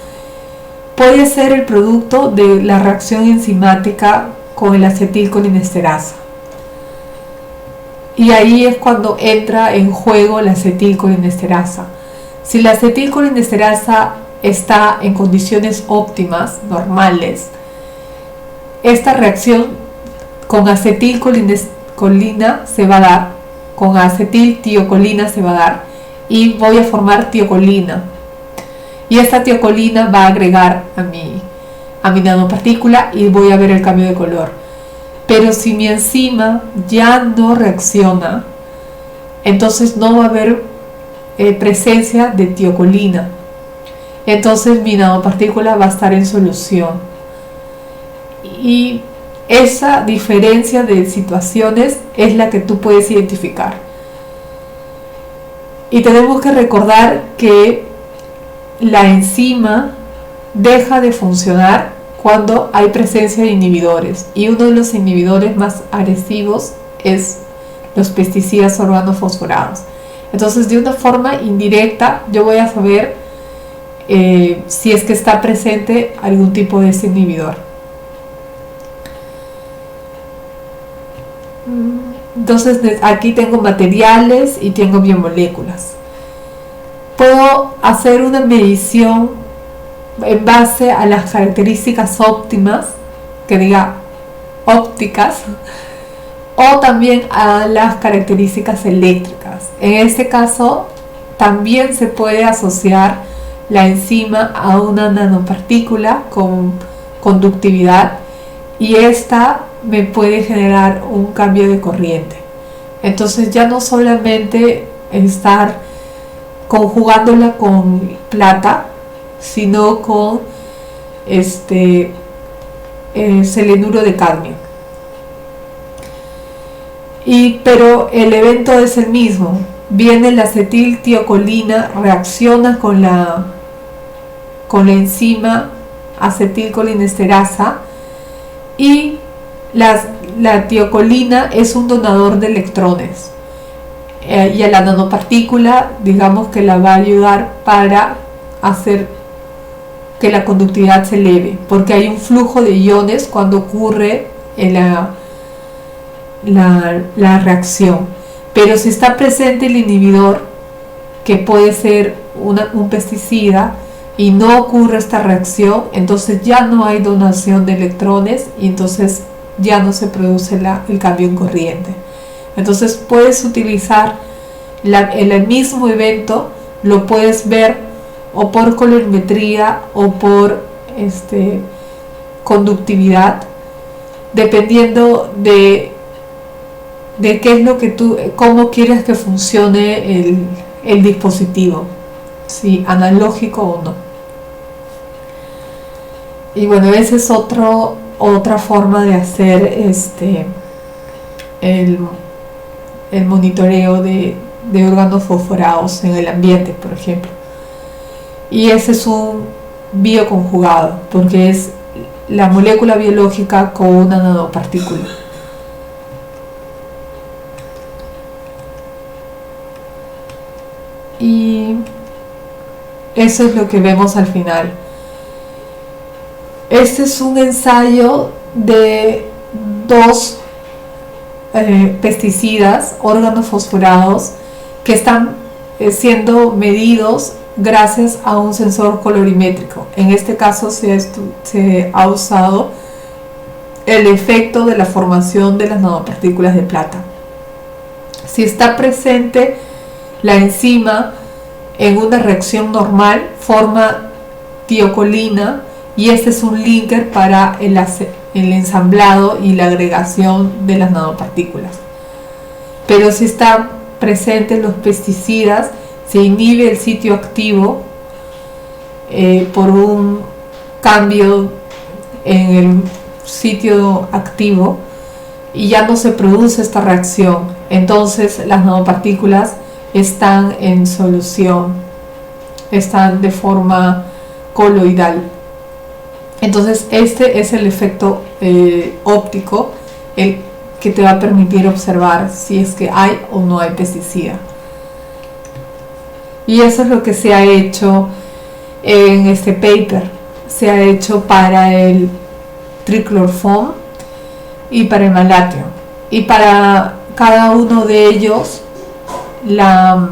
puede ser el producto de la reacción enzimática con el acetilcolinesterasa. Y ahí es cuando entra en juego la acetilcolinesterasa. Si la acetilcolinesterasa está en condiciones óptimas, normales, esta reacción con acetilcolina se va a dar, con acetiltiocolina se va a dar, y voy a formar tiocolina. Y esta tiocolina va a agregar a mi nanopartícula y voy a ver el cambio de color. Pero si mi enzima ya no reacciona, entonces no va a haber presencia de tiocolina. Entonces mi nanopartícula va a estar en solución. Y esa diferencia de situaciones es la que tú puedes identificar. Y tenemos que recordar que la enzima deja de funcionar cuando hay presencia de inhibidores, y uno de los inhibidores más agresivos es los pesticidas organofosforados. Entonces, de una forma indirecta, yo voy a saber si es que está presente algún tipo de ese inhibidor. Entonces, aquí tengo materiales y tengo biomoléculas. Puedo hacer una medición en base a las características óptimas, que diga ópticas, o también a las características eléctricas. En este caso, también se puede asociar la enzima a una nanopartícula con conductividad, y esta me puede generar un cambio de corriente. Entonces, ya no solamente estar conjugándola con plata, sino con selenuro de cadmio. Pero el evento es el mismo. Viene la acetiltiocolina, reacciona con la enzima acetilcolinesterasa, y la tiocolina es un donador de electrones, y a la nanopartícula, digamos que la va a ayudar para hacer que la conductividad se eleve, porque hay un flujo de iones cuando ocurre la reacción. Pero si está presente el inhibidor, que puede ser un pesticida, y no ocurre esta reacción, entonces ya no hay donación de electrones, y entonces ya no se produce el cambio en corriente. Entonces puedes utilizar el mismo evento, lo puedes ver o por colorimetría o por conductividad, dependiendo de qué es lo que cómo quieres que funcione el dispositivo, si analógico o no. Y bueno, esa es otra forma de hacer el monitoreo de órganos fosforados en el ambiente, por ejemplo. Y ese es un bioconjugado, porque es la molécula biológica con una nanopartícula. Y eso es lo que vemos al final. Este es un ensayo de 2 pesticidas organofosforados que están siendo medidos gracias a un sensor colorimétrico. En este caso se ha usado el efecto de la formación de las nanopartículas de plata. Si está presente la enzima en una reacción normal, forma tiocolina, y este es un linker para el ensamblado y la agregación de las nanopartículas. Pero si están presentes los pesticidas, se inhibe el sitio activo por un cambio en el sitio activo, y ya no se produce esta reacción. Entonces las nanopartículas están en solución, están de forma coloidal. Entonces este es el efecto óptico, el que te va a permitir observar si es que hay o no hay pesticida. Y eso es lo que se ha hecho en este paper. Se ha hecho para el triclorfón y para el malathion. Y para cada uno de ellos la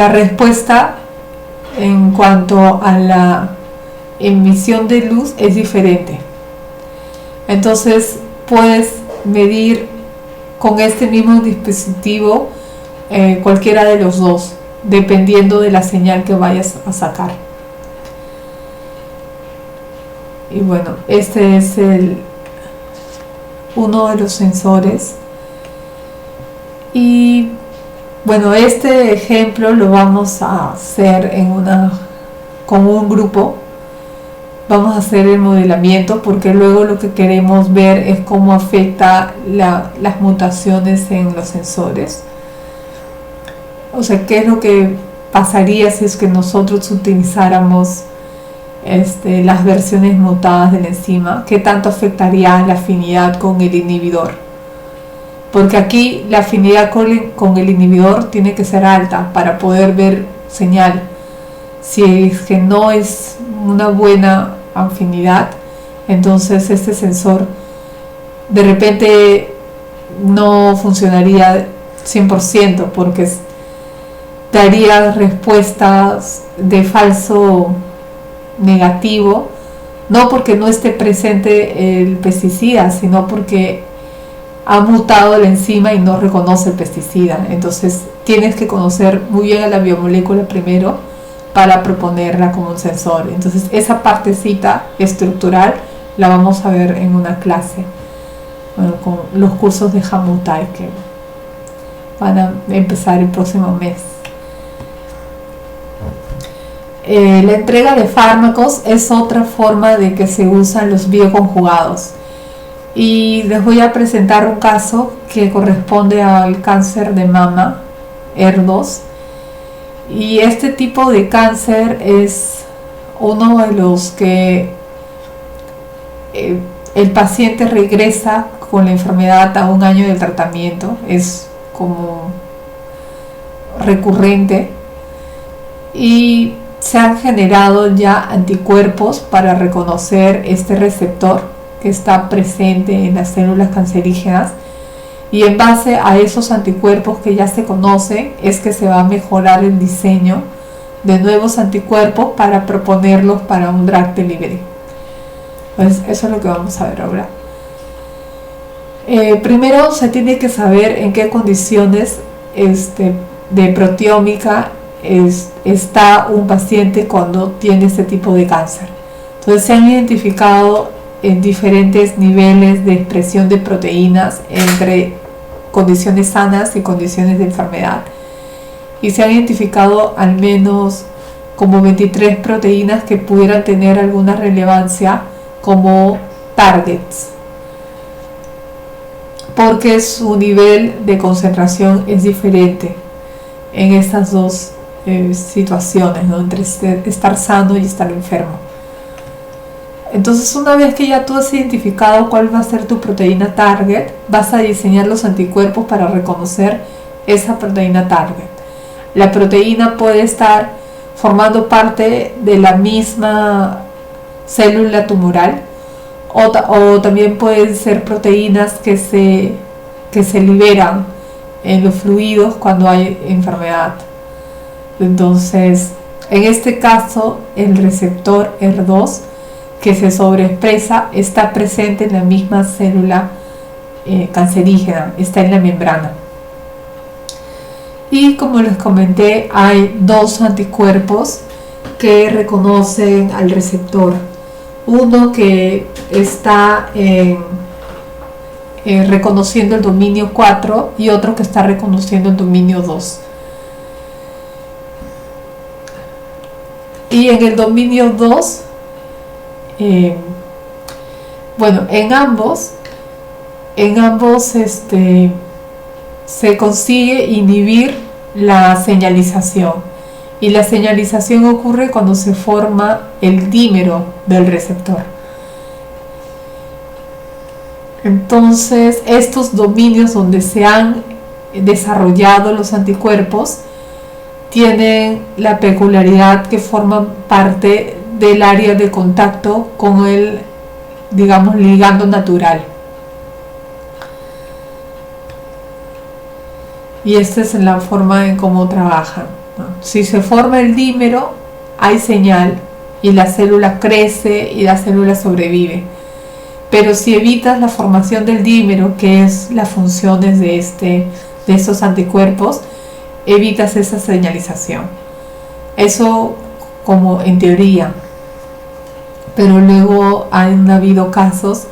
respuesta en cuanto a la emisión de luz es diferente. Entonces puedes medir con este mismo dispositivo cualquiera de los dos, dependiendo de la señal que vayas a sacar. Y bueno, este es uno de los sensores. Y bueno, este ejemplo lo vamos a hacer con un grupo. vamos a hacer el modelamiento, porque luego lo que queremos ver es cómo afecta las mutaciones en los sensores. O sea, qué es lo que pasaría si es que nosotros utilizáramos las versiones mutadas de la enzima, qué tanto afectaría la afinidad con el inhibidor, porque aquí la afinidad con el inhibidor tiene que ser alta para poder ver señal. Si es que no es una buena afinidad, entonces este sensor de repente no funcionaría 100%, porque daría respuestas de falso negativo, no porque no esté presente el pesticida, sino porque ha mutado la enzima y no reconoce el pesticida. Entonces tienes que conocer muy bien a la biomolécula primero para proponerla como un sensor. Entonces esa partecita estructural la vamos a ver en una clase, bueno, con los cursos de Hamutai que van a empezar el próximo mes. La entrega de fármacos es otra forma de que se usan los bioconjugados, y les voy a presentar un caso que corresponde al cáncer de mama ER2, y este tipo de cáncer es uno de los que el paciente regresa con la enfermedad a un año de tratamiento, es como recurrente, y se han generado ya anticuerpos para reconocer este receptor que está presente en las células cancerígenas, y en base a esos anticuerpos que ya se conocen es que se va a mejorar el diseño de nuevos anticuerpos para proponerlos para un drug delivery. Pues eso es lo que vamos a ver ahora. Primero se tiene que saber en qué condiciones de proteómica está un paciente cuando tiene este tipo de cáncer. Entonces se han identificado en diferentes niveles de expresión de proteínas entre condiciones sanas y condiciones de enfermedad, y se han identificado al menos como 23 proteínas que pudieran tener alguna relevancia como targets, porque su nivel de concentración es diferente en estas dos situaciones, ¿no? Entre estar sano y estar enfermo. Entonces, una vez que ya tú has identificado cuál va a ser tu proteína target, vas a diseñar los anticuerpos para reconocer esa proteína target. La proteína puede estar formando parte de la misma célula tumoral, o también pueden ser proteínas que se liberan en los fluidos cuando hay enfermedad. Entonces, en este caso, el receptor ER2 que se sobreexpresa está presente en la misma célula cancerígena, está en la membrana. Y como les comenté, hay dos anticuerpos que reconocen al receptor. Uno que está reconociendo el dominio 4 y otro que está reconociendo el dominio 2. Y en el dominio 2, bueno, en ambos se consigue inhibir la señalización, y la señalización ocurre cuando se forma el dímero del receptor. Entonces, estos dominios donde se han desarrollado los anticuerpos tienen la peculiaridad que forman parte del área de contacto con el, digamos, ligando natural. Y esta es la forma en cómo trabajan, ¿no? Si se forma el dímero, hay señal y la célula crece y la célula sobrevive. Pero si evitas la formación del dímero, que es las funciones de estos anticuerpos, evitas esa señalización. Eso como en teoría. Pero luego han habido casos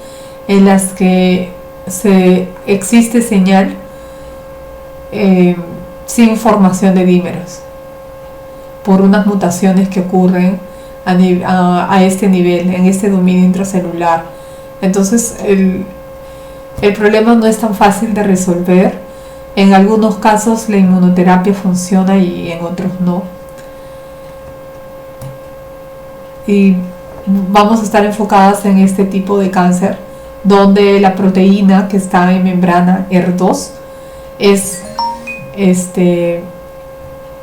en las que existe señal sin formación de dímeros por unas mutaciones que ocurren a este nivel, en este dominio intracelular. Entonces el problema no es tan fácil de resolver. En algunos casos la inmunoterapia funciona y en otros no. Y vamos a estar enfocadas en este tipo de cáncer, donde la proteína que está en membrana ER2 es,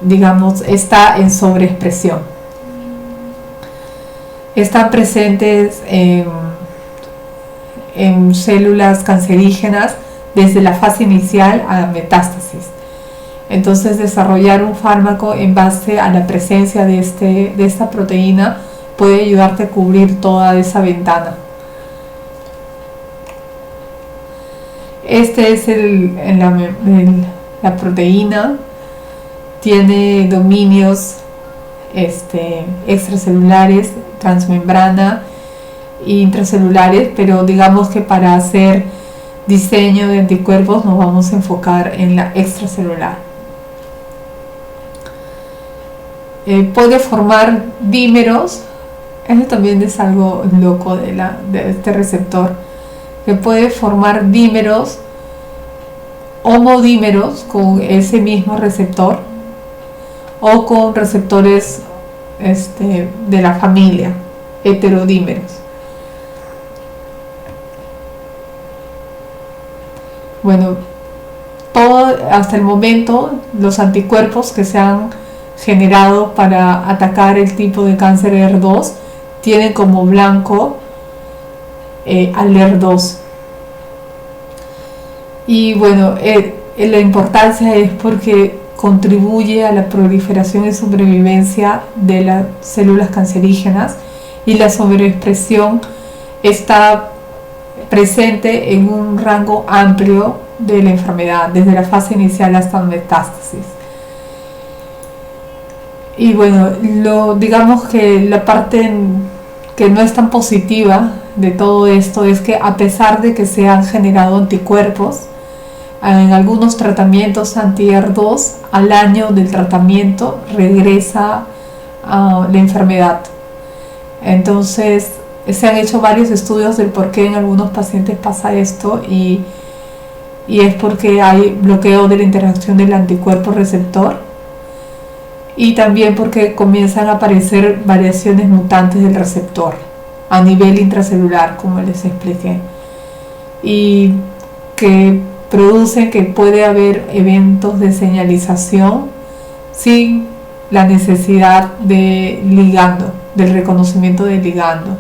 digamos, está en sobreexpresión. Están presentes en células cancerígenas desde la fase inicial a metástasis. Entonces, desarrollar un fármaco en base a la presencia de esta proteína puede ayudarte a cubrir toda esa ventana. Este es la proteína. Tiene dominios extracelulares, transmembrana e intracelulares, pero digamos que para hacer diseño de anticuerpos nos vamos a enfocar en la extracelular. Puede formar dímeros. Eso también es algo loco de este receptor, que puede formar dímeros, homodímeros con ese mismo receptor o con receptores de la familia, heterodímeros. Bueno, hasta el momento los anticuerpos que se han generado para atacar el tipo de cáncer ER2 tienen como blanco al ER2. Y bueno, la importancia es porque contribuye a la proliferación y sobrevivencia de las células cancerígenas, y la sobreexpresión está presente en un rango amplio de la enfermedad, desde la fase inicial hasta metástasis. Y bueno, digamos que la parte que no es tan positiva de todo esto es que, a pesar de que se han generado anticuerpos en algunos tratamientos anti-ER2, al año del tratamiento regresa la enfermedad. Entonces se han hecho varios estudios del por qué en algunos pacientes pasa esto, y es porque hay bloqueo de la interacción del anticuerpo receptor, y también porque comienzan a aparecer variaciones mutantes del receptor a nivel intracelular, como les expliqué, y que producen que puede haber eventos de señalización sin la necesidad de ligando, del reconocimiento del ligando.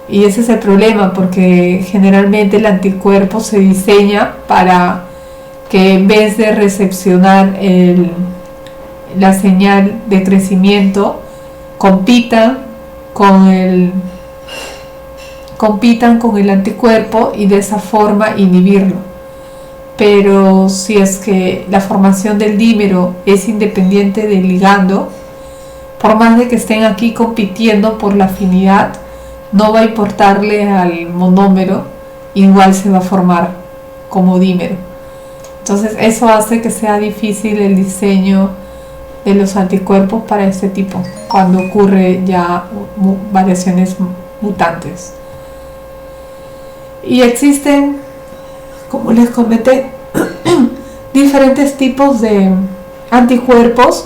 Y ese es el problema, porque generalmente el anticuerpo se diseña para que, en vez de recepcionar la señal de crecimiento, compitan con el anticuerpo y de esa forma inhibirlo. Pero si es que la formación del dímero es independiente del ligando, por más de que estén aquí compitiendo por la afinidad, no va a importarle al monómero, igual se va a formar como dímero. Entonces eso hace que sea difícil el diseño de los anticuerpos para este tipo, cuando ocurre ya variaciones mutantes. Y existen, como les comenté, diferentes tipos de anticuerpos.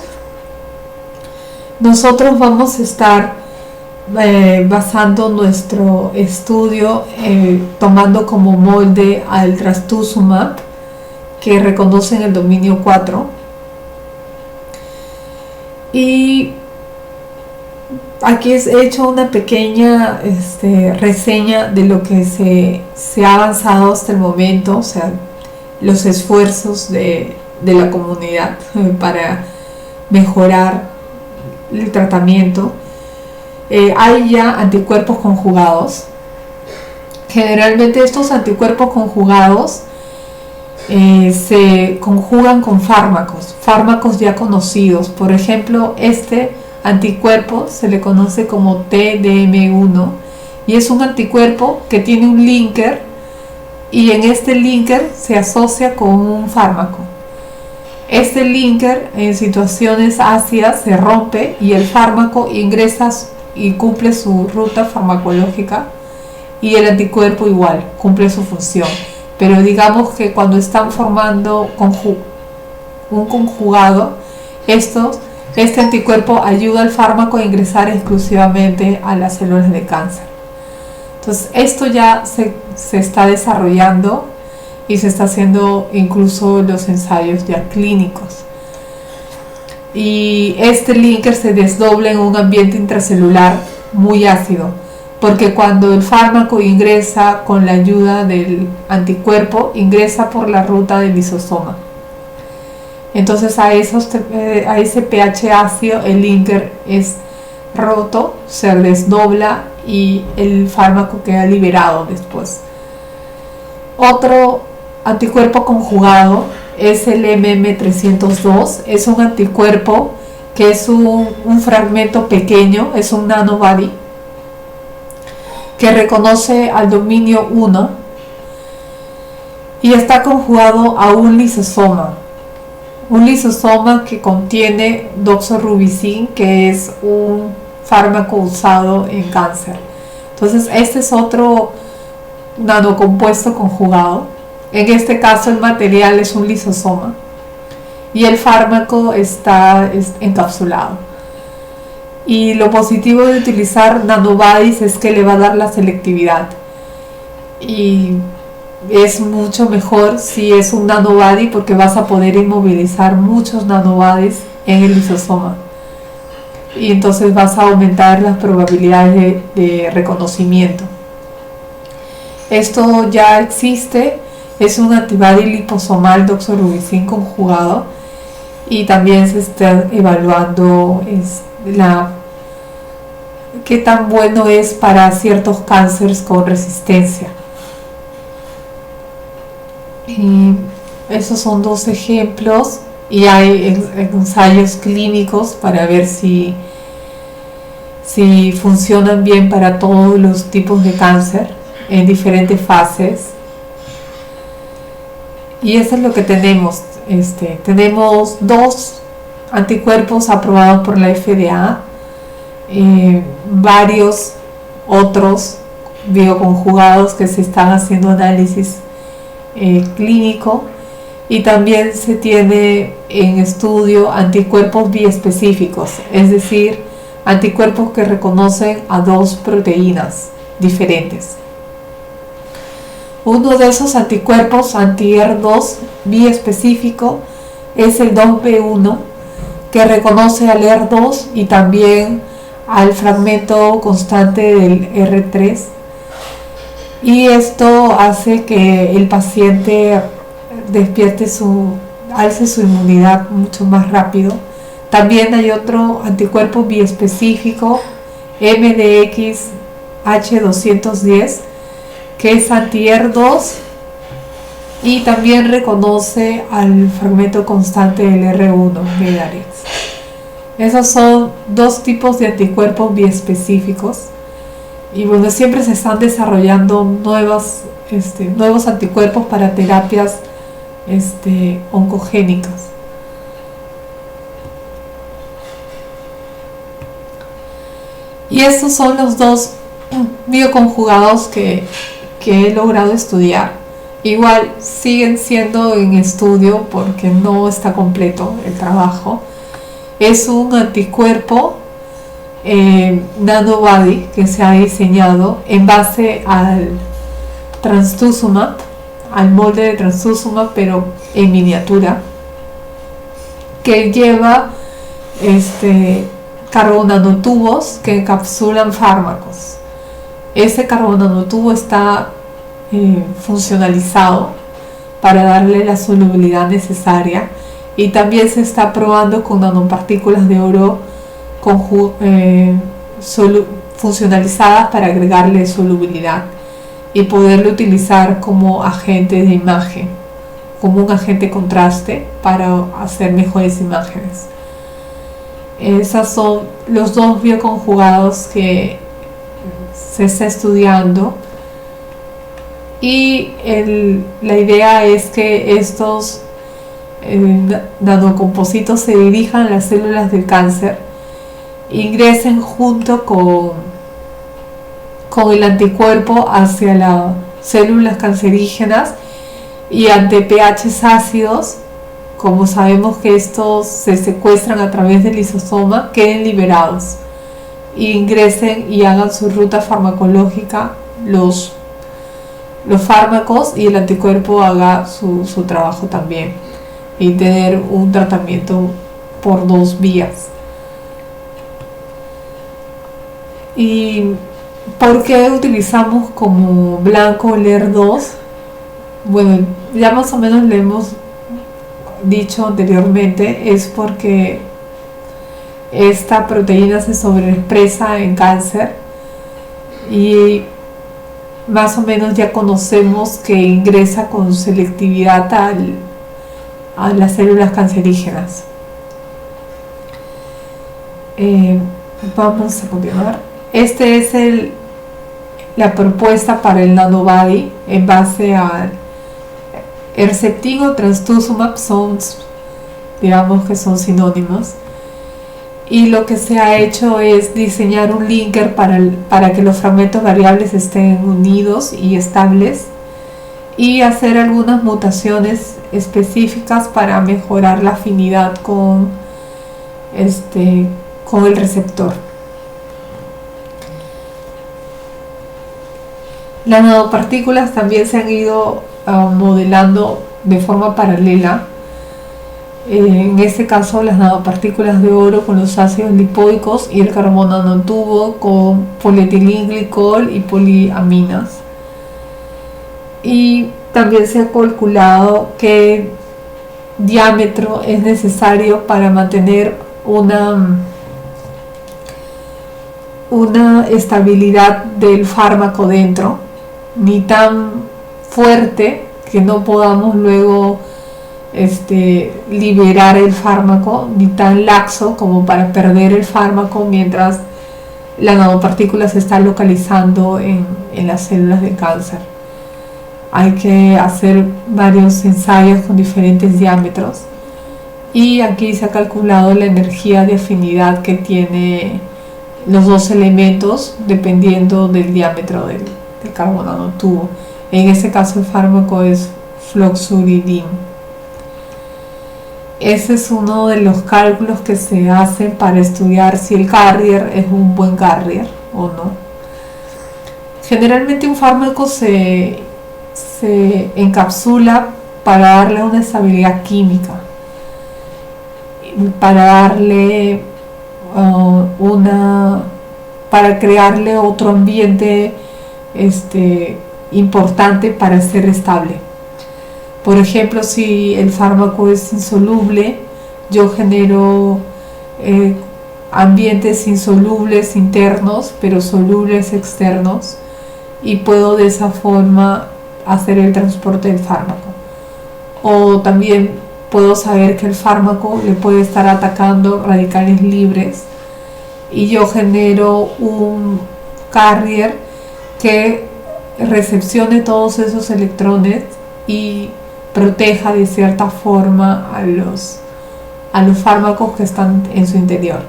Nosotros vamos a estar basando nuestro estudio tomando como molde al trastuzumab, que reconoce en el dominio 4. Y aquí he hecho una pequeña reseña de lo que se ha avanzado hasta el momento, o sea, los esfuerzos de la comunidad para mejorar el tratamiento. Hay ya anticuerpos conjugados. Generalmente estos anticuerpos conjugados se conjugan con fármacos ya conocidos. Por ejemplo, este anticuerpo se le conoce como TDM1 y es un anticuerpo que tiene un linker, y en este linker se asocia con un fármaco. Este linker en situaciones ácidas se rompe y el fármaco ingresa y cumple su ruta farmacológica, y el anticuerpo igual cumple su función. Pero digamos que cuando están formando un conjugado, este anticuerpo ayuda al fármaco a ingresar exclusivamente a las células de cáncer. Entonces esto ya se está desarrollando y se está haciendo incluso los ensayos ya clínicos. Y este linker se desdobla en un ambiente intracelular muy ácido, porque cuando el fármaco ingresa con la ayuda del anticuerpo, ingresa por la ruta del lisosoma. Entonces a ese pH ácido el linker es roto, se desdobla y el fármaco queda liberado después. Otro anticuerpo conjugado es el MM302. Es un anticuerpo que es un fragmento pequeño, es un nanobody que reconoce al dominio 1 y está conjugado a un lisosoma. Un lisosoma que contiene doxorubicin, que es un fármaco usado en cáncer. Entonces este es otro nanocompuesto conjugado. En este caso el material es un lisosoma y el fármaco está encapsulado. Y lo positivo de utilizar nanobodies es que le va a dar la selectividad, y es mucho mejor si es un nanobody, porque vas a poder inmovilizar muchos nanobodies en el lisosoma y entonces vas a aumentar las probabilidades de reconocimiento. Esto ya existe, es un antibody liposomal doxorubicin conjugado, y también se está evaluando qué tan bueno es para ciertos cánceres con resistencia. Y esos son dos ejemplos, y hay ensayos clínicos para ver si funcionan bien para todos los tipos de cáncer en diferentes fases. Y eso es lo que tenemos. Tenemos 2 anticuerpos aprobados por la FDA, varios otros bioconjugados que se están haciendo análisis clínico, y también se tiene en estudio anticuerpos biespecíficos, es decir, anticuerpos que reconocen a 2 proteínas diferentes. Uno de esos anticuerpos anti-HER2 biespecífico es el 2B1, que reconoce al HER2 y también al fragmento constante del R3, y esto hace que el paciente alce su inmunidad mucho más rápido. También hay otro anticuerpo biespecífico, MDXH210, que es anti-HER2 y también reconoce al fragmento constante del R1 Medarex. Esos son 2 tipos de anticuerpos biespecíficos, y bueno, siempre se están desarrollando nuevos anticuerpos para terapias oncogénicas. Y estos son los 2 bioconjugados que he logrado estudiar. Igual siguen siendo en estudio porque no está completo el trabajo. Es un anticuerpo nanobody que se ha diseñado en base al trastuzumab, al molde de trastuzumab, pero en miniatura, que lleva carbonanotubos que encapsulan fármacos. Ese carbonanotubo está funcionalizado para darle la solubilidad necesaria, y también se está probando con nanopartículas de oro funcionalizadas para agregarle solubilidad y poderlo utilizar como agente de imagen, como un agente contraste para hacer mejores imágenes. Esos son los 2 bioconjugados que se está estudiando, y la idea es que estos nanocompositos se dirijan a las células del cáncer, ingresen junto con el anticuerpo hacia las células cancerígenas y ante pHs ácidos, como sabemos que estos se secuestran a través del lisosoma, queden liberados e ingresen y hagan su ruta farmacológica los fármacos, y el anticuerpo haga su trabajo también, y tener un tratamiento por 2 vías. ¿Y por qué utilizamos como blanco LER2? Bueno, ya más o menos le hemos dicho anteriormente, es porque esta proteína se sobreexpresa en cáncer y más o menos ya conocemos que ingresa con selectividad a las células cancerígenas. Vamos a continuar. Este es la propuesta para el nanobody en base a Herceptin o trastuzumab, digamos que son sinónimos, y lo que se ha hecho es diseñar un linker para que los fragmentos variables estén unidos y estables, y hacer algunas mutaciones específicas para mejorar la afinidad con el receptor. Las nanopartículas también se han ido modelando de forma paralela. En este caso, las nanopartículas de oro con los ácidos lipoicos y el carbono nanotubo con polietilenglicol y poliaminas. Y también se ha calculado qué diámetro es necesario para mantener una estabilidad del fármaco dentro, ni tan fuerte que no podamos luego liberar el fármaco, ni tan laxo como para perder el fármaco mientras la nanopartícula se está localizando en las células de cáncer. Hay que hacer varios ensayos con diferentes diámetros, y aquí se ha calculado la energía de afinidad que tiene los dos elementos dependiendo del diámetro del carbono nanotubo. En este caso el fármaco es fluoxuridine. Ese es uno de los cálculos que se hacen para estudiar si el carrier es un buen carrier o no. Generalmente un fármaco se encapsula para darle una estabilidad química, para darle para crearle otro ambiente importante para ser estable. Por ejemplo, si el fármaco es insoluble, yo genero ambientes insolubles internos, pero solubles externos, y puedo de esa forma hacer el transporte del fármaco. O también puedo saber que el fármaco le puede estar atacando radicales libres, y yo genero un carrier que recepcione todos esos electrones y proteja de cierta forma a los fármacos que están en su interior.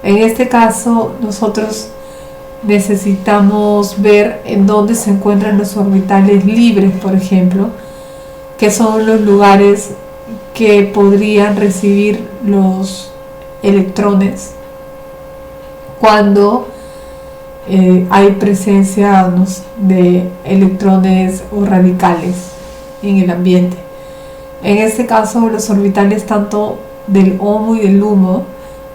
En este caso, nosotros necesitamos ver en dónde se encuentran los orbitales libres, por ejemplo, que son los lugares que podrían recibir los electrones cuando hay presencia de electrones o radicales en el ambiente. En este caso, los orbitales tanto del HOMO y del LUMO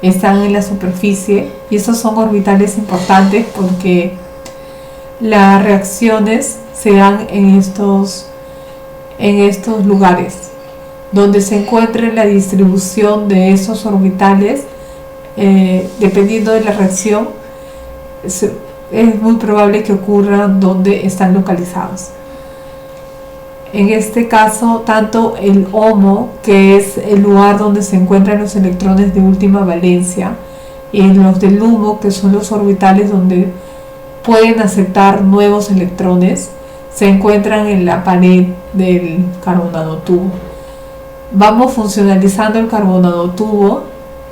están en la superficie, y estos son orbitales importantes porque las reacciones se dan en estos lugares. Donde se encuentre la distribución de esos orbitales, dependiendo de la reacción, es muy probable que ocurran donde están localizados. En este caso, tanto el HOMO, que es el lugar donde se encuentran los electrones de última valencia, y los del LUMO, que son los orbitales donde pueden aceptar nuevos electrones, se encuentran en la pared del carbono nanotubo. vamos funcionalizando el carbonanotubo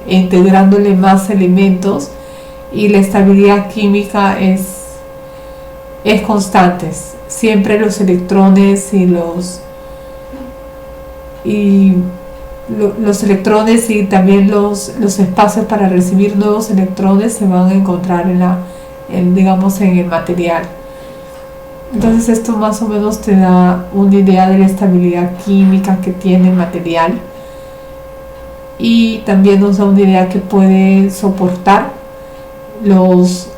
e integrándole más elementos, y la estabilidad química es constante. Siempre los electrones los electrones y también los espacios para recibir nuevos electrones se van a encontrar digamos, en el material. Entonces esto más o menos te da una idea de la estabilidad química que tiene el material, y también nos da una idea que puede soportar los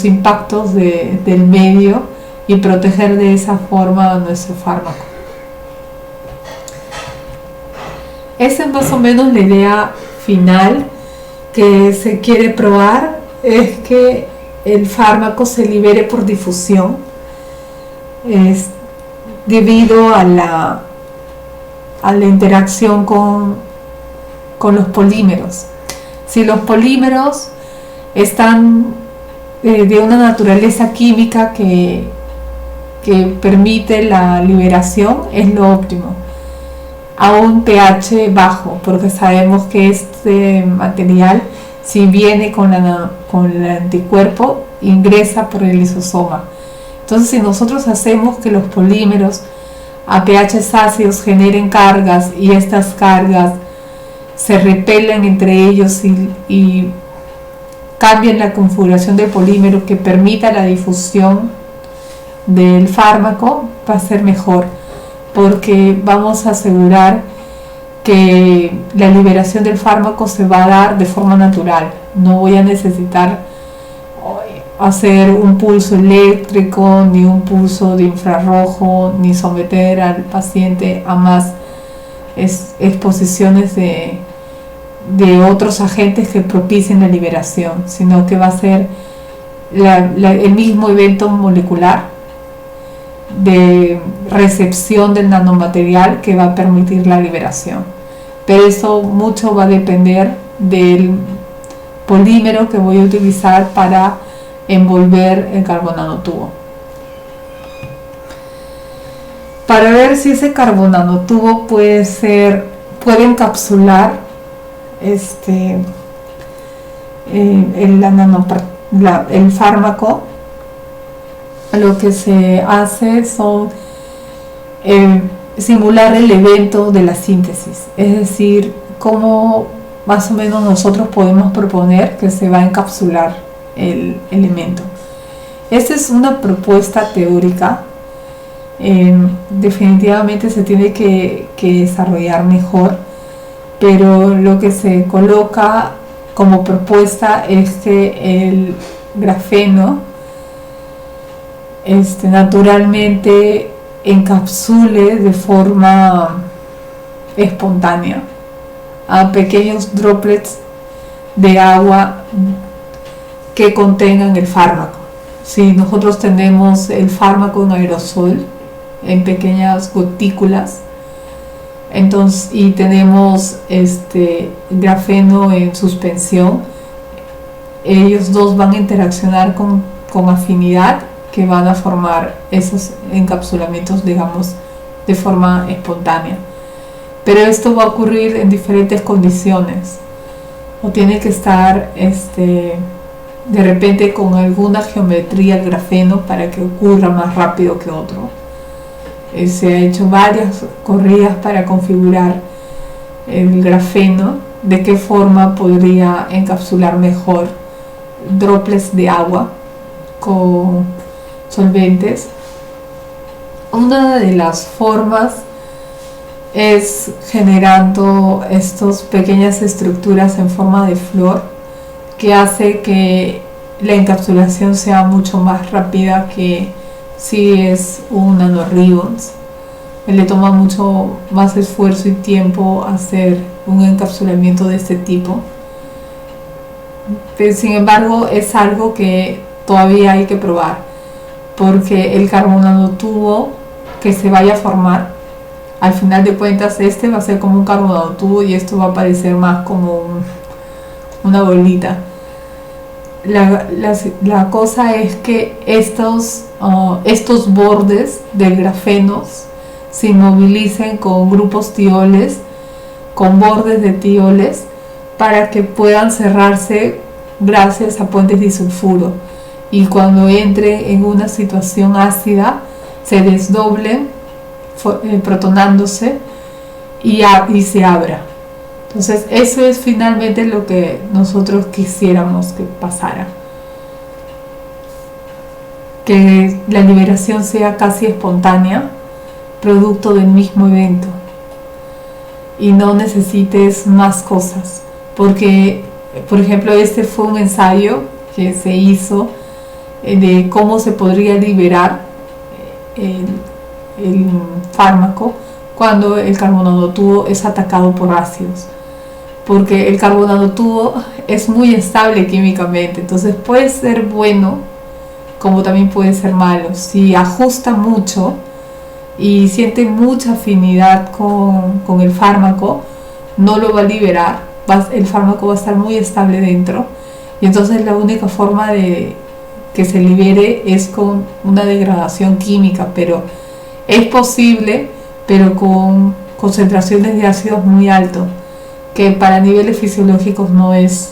impactos del medio y proteger de esa forma a nuestro fármaco. Esa es más o menos la idea final que se quiere probar, es que el fármaco se libere por difusión, debido a la interacción con los polímeros. Si los polímeros están de una naturaleza química que permite la liberación, es lo óptimo, a un pH bajo, porque sabemos que este material, si viene con el anticuerpo, ingresa por el lisosoma. Entonces, si nosotros hacemos que los polímeros a pHs ácidos generen cargas, y estas cargas se repelen entre ellos y cambien la configuración del polímero que permita la difusión del fármaco, va a ser mejor, porque vamos a asegurar que la liberación del fármaco se va a dar de forma natural. No voy a necesitar hacer un pulso eléctrico, ni un pulso de infrarrojo, ni someter al paciente a más exposiciones de otros agentes que propicien la liberación, sino que va a ser el mismo evento molecular de recepción del nanomaterial que va a permitir la liberación. Pero eso mucho va a depender del polímero que voy a utilizar para envolver el carbonanotubo. Para ver si ese carbonanotubo puede encapsular el fármaco, lo que se hace son simular el evento de la síntesis, es decir, cómo más o menos nosotros podemos proponer que se va a encapsular el elemento. Esta es una propuesta teórica, definitivamente se tiene que desarrollar mejor, pero lo que se coloca como propuesta es que el grafeno naturalmente encapsule de forma espontánea a pequeños droplets de agua que contengan el fármaco. Si nosotros tenemos el fármaco en aerosol, en pequeñas gotículas, entonces, y tenemos grafeno en suspensión, ellos dos van a interaccionar con afinidad, que van a formar esos encapsulamientos, digamos, de forma espontánea. Pero esto va a ocurrir en diferentes condiciones, o tiene que estar de repente con alguna geometría el grafeno para que ocurra más rápido que otro. Se ha hecho varias corridas para configurar el grafeno, de qué forma podría encapsular mejor droplets de agua con solventes. Una de las formas es generando estas pequeñas estructuras en forma de flor, que hace que la encapsulación sea mucho más rápida que si es un nanoribbons. Le toma mucho más esfuerzo y tiempo hacer un encapsulamiento de este tipo, pero sin embargo es algo que todavía hay que probar, porque el carbonanotubo que se vaya a formar, al final de cuentas va a ser como un carbonanotubo, y esto va a parecer más como una bolita. La cosa es que estos bordes del grafeno se inmovilicen con grupos tioles con bordes de tioles para que puedan cerrarse gracias a puentes disulfuro, y cuando entre en una situación ácida se desdoblen protonándose y se abra. Entonces eso es finalmente lo que nosotros quisiéramos que pasara, que la liberación sea casi espontánea, producto del mismo evento, y no necesites más cosas, porque por ejemplo este fue un ensayo que se hizo de cómo se podría liberar el fármaco cuando el carbonato tubo es atacado por ácidos, porque el carbonato tubo es muy estable químicamente, entonces puede ser bueno como también puede ser malo. Si ajusta mucho y siente mucha afinidad con el fármaco, no lo va a liberar, el fármaco va a estar muy estable dentro, y entonces la única forma de que se libere es con una degradación química, pero es posible, pero con concentraciones de ácidos muy altos, que para niveles fisiológicos no es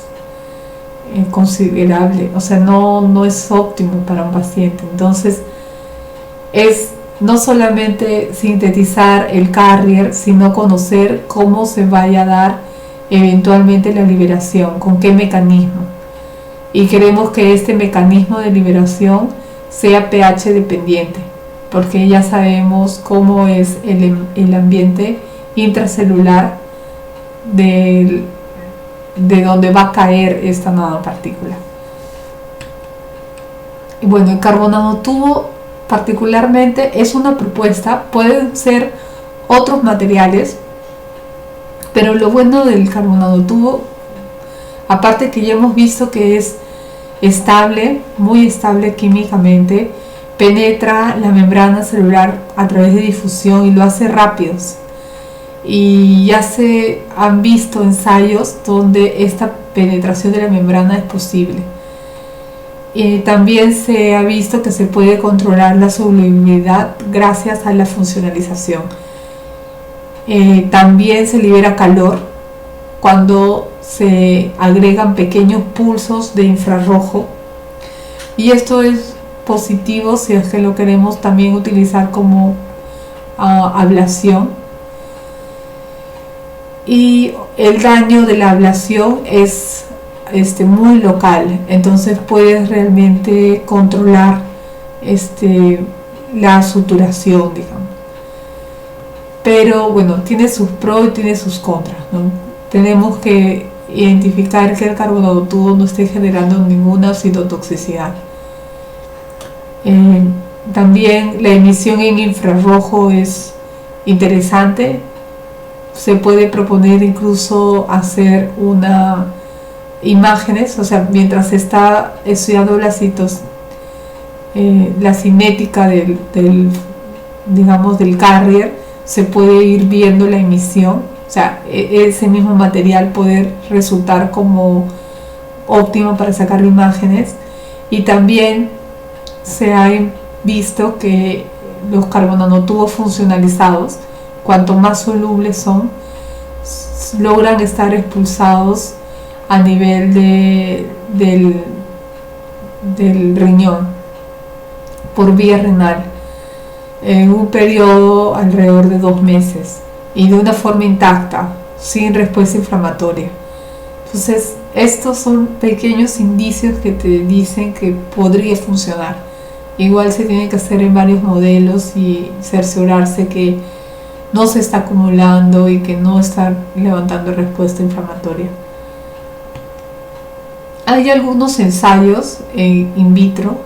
considerable, o sea, no es óptimo para un paciente. Entonces es no solamente sintetizar el carrier, sino conocer cómo se vaya a dar eventualmente la liberación, con qué mecanismo, y queremos que este mecanismo de liberación sea pH dependiente, porque ya sabemos cómo es el ambiente intracelular de donde va a caer esta nanopartícula. Y bueno, el carbonato tubo particularmente es una propuesta, pueden ser otros materiales, pero lo bueno del carbonato tubo, aparte que ya hemos visto que es estable, muy estable químicamente, penetra la membrana celular a través de difusión y lo hace rápido. Y ya se han visto ensayos donde esta penetración de la membrana es posible. Y también se ha visto que se puede controlar la solubilidad gracias a la funcionalización. También se libera calor cuando se agregan pequeños pulsos de infrarrojo, y esto es positivo si es que lo queremos también utilizar como ablación. Y el daño de la ablación es muy local, entonces puedes realmente controlar la suturación, digamos. Pero bueno, tiene sus pros y tiene sus contras, ¿no? Tenemos que identificar que el carbonato tubo no esté generando ninguna citotoxicidad. También la emisión en infrarrojo es interesante. Se puede proponer incluso hacer imágenes, o sea, mientras se está estudiando la cinética digamos, del carrier, se puede ir viendo la emisión, o sea, ese mismo material puede resultar como óptimo para sacar imágenes. Y también se ha visto que los carbonanotubos funcionalizados, cuanto más solubles son, logran estar expulsados a nivel del riñón por vía renal en un periodo alrededor de 2 meses y de una forma intacta, sin respuesta inflamatoria. Entonces estos son pequeños indicios que te dicen que podría funcionar. Igual se tiene que hacer en varios modelos y cerciorarse que no se está acumulando y que no está levantando respuesta inflamatoria. Hay algunos ensayos in vitro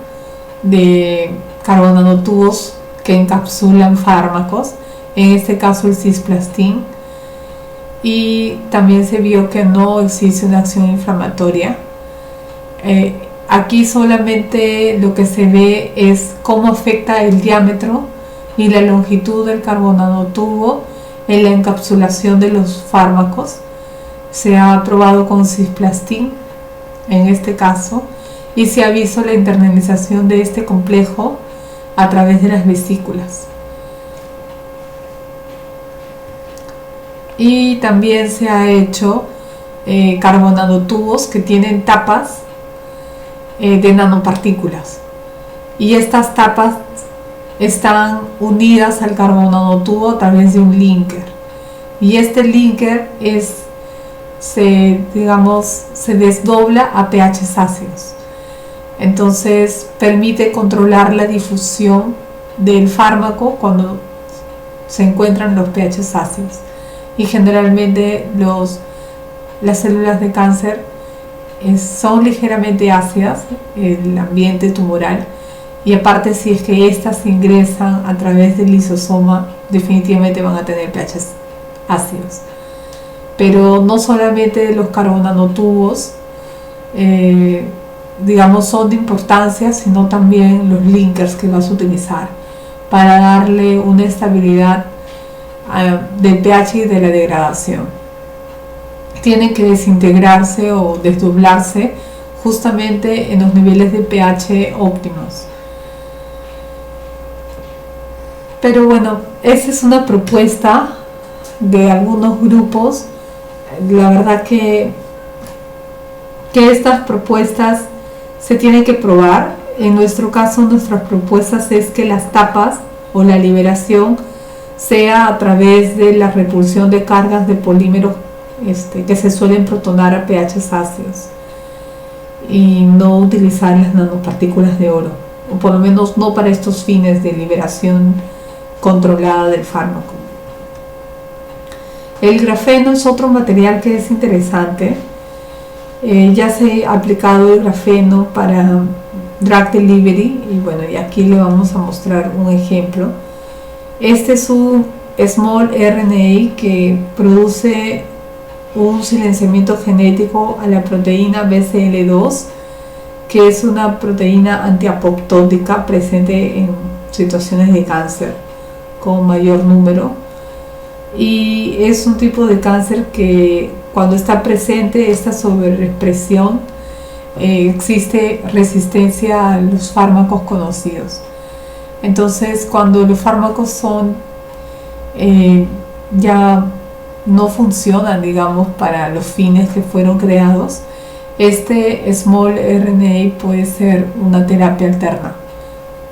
de carbonanotubos que encapsulan fármacos, en este caso el cisplastin, y también se vio que no existe una acción inflamatoria. Aquí solamente lo que se ve es cómo afecta el diámetro y la longitud del carbonanotubo en la encapsulación de los fármacos. Se ha probado con cisplastin en este caso, y se ha visto la internalización de este complejo a través de las vesículas. y también se ha hecho carbonanotubos que tienen tapas de nanopartículas, y estas tapas están unidas al carbonanotubo a través de un linker, y este linker se desdobla a pHs ácidos. Entonces permite controlar la difusión del fármaco cuando se encuentran los pHs ácidos, y generalmente las células de cáncer son ligeramente ácidas, el ambiente tumoral, y aparte si es que estas ingresan a través del lisosoma, definitivamente van a tener pHs ácidos. Pero no solamente los carbonanotubos son de importancia, sino también los linkers que vas a utilizar para darle una estabilidad del pH y de la degradación. Tienen que desintegrarse o desdoblarse justamente en los niveles de pH óptimos. Pero bueno, esa es una propuesta de algunos grupos. La verdad que estas propuestas se tienen que probar. En nuestro caso, nuestras propuestas es que las tapas o la liberación sea a través de la repulsión de cargas de polímeros que se suelen protonar a pHs ácidos, y no utilizar las nanopartículas de oro, o por lo menos no para estos fines de liberación controlada del fármaco. El grafeno es otro material que es interesante. Ya se ha aplicado el grafeno para drug delivery, y bueno, y aquí le vamos a mostrar un ejemplo. Este es un small RNA que produce un silenciamiento genético a la proteína BCL2, que es una proteína antiapoptótica presente en situaciones de cáncer con mayor número, y es un tipo de cáncer que cuando está presente esta sobreexpresión existe resistencia a los fármacos conocidos. Entonces, cuando los fármacos ya no funcionan, para los fines que fueron creados, este small RNA puede ser una terapia alterna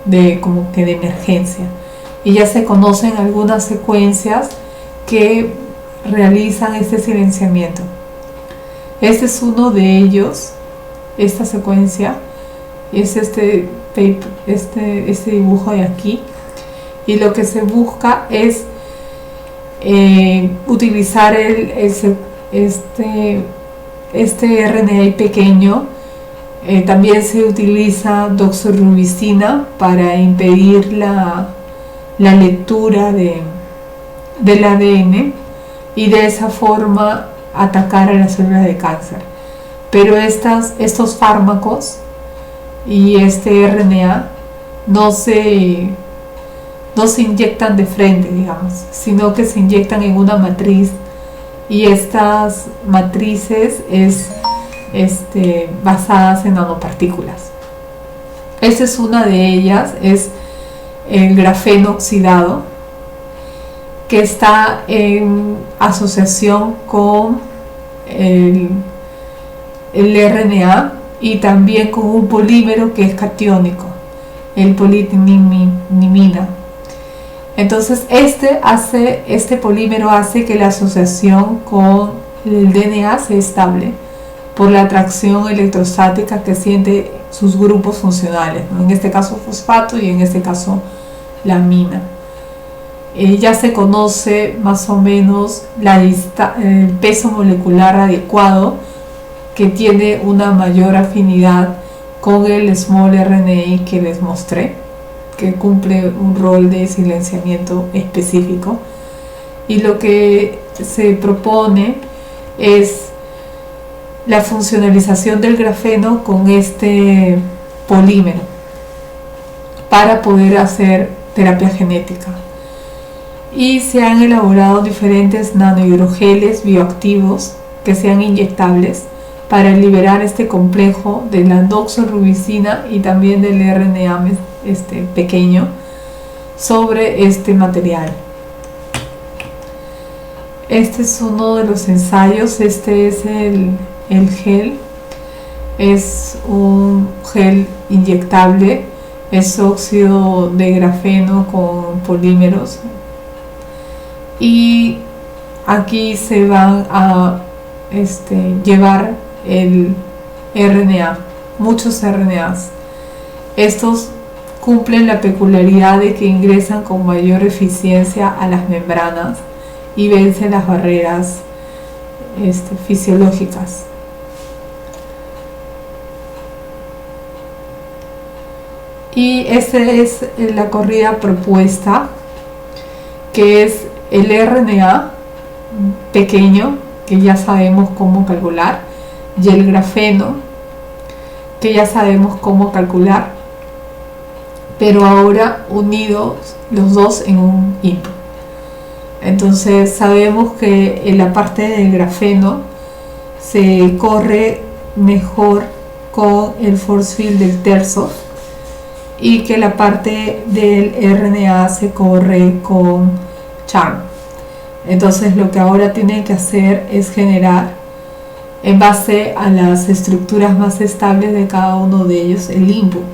de emergencia, y ya se conocen algunas secuencias que realizan este silenciamiento. Este es uno de ellos. Esta secuencia es este dibujo de aquí, y lo que se busca es utilizar este RNA pequeño. También se utiliza doxorubicina para impedir la lectura del ADN, y de esa forma atacar a las células de cáncer. Pero estos fármacos y este RNA no se inyectan de frente, sino que se inyectan en una matriz, y estas matrices basadas en nanopartículas. Esta es una de ellas, es el grafeno oxidado, que está en asociación con el RNA, y también con un polímero que es catiónico, el politnimina. Entonces este polímero hace que la asociación con el DNA sea estable por la atracción electrostática que siente sus grupos funcionales, ¿no? En este caso fosfato, y en este caso la amina. Ya se conoce más o menos el peso molecular adecuado, que tiene una mayor afinidad con el small RNA que les mostré, que cumple un rol de silenciamiento específico. Y lo que se propone es la funcionalización del grafeno con este polímero para poder hacer terapia genética. Y se han elaborado diferentes nanohidrogeles bioactivos que sean inyectables para liberar este complejo de la doxorubicina y también del RNA pequeño sobre este material. este es uno de los ensayos. Este es el gel. Es un gel inyectable. Es óxido de grafeno con polímeros. Y aquí se van a llevar el RNA, muchos RNAs. Estos cumplen la peculiaridad de que ingresan con mayor eficiencia a las membranas y vencen las barreras fisiológicas. Y esta es la corrida propuesta, que es el RNA pequeño, que ya sabemos cómo calcular, y el grafeno, que ya sabemos cómo calcular, pero ahora unidos los dos en un input. Entonces sabemos que en la parte del grafeno se corre mejor con el force field del terzo, y que la parte del RNA se corre con charm. Entonces lo que ahora tienen que hacer es generar, en base a las estructuras más estables de cada uno de ellos, el input.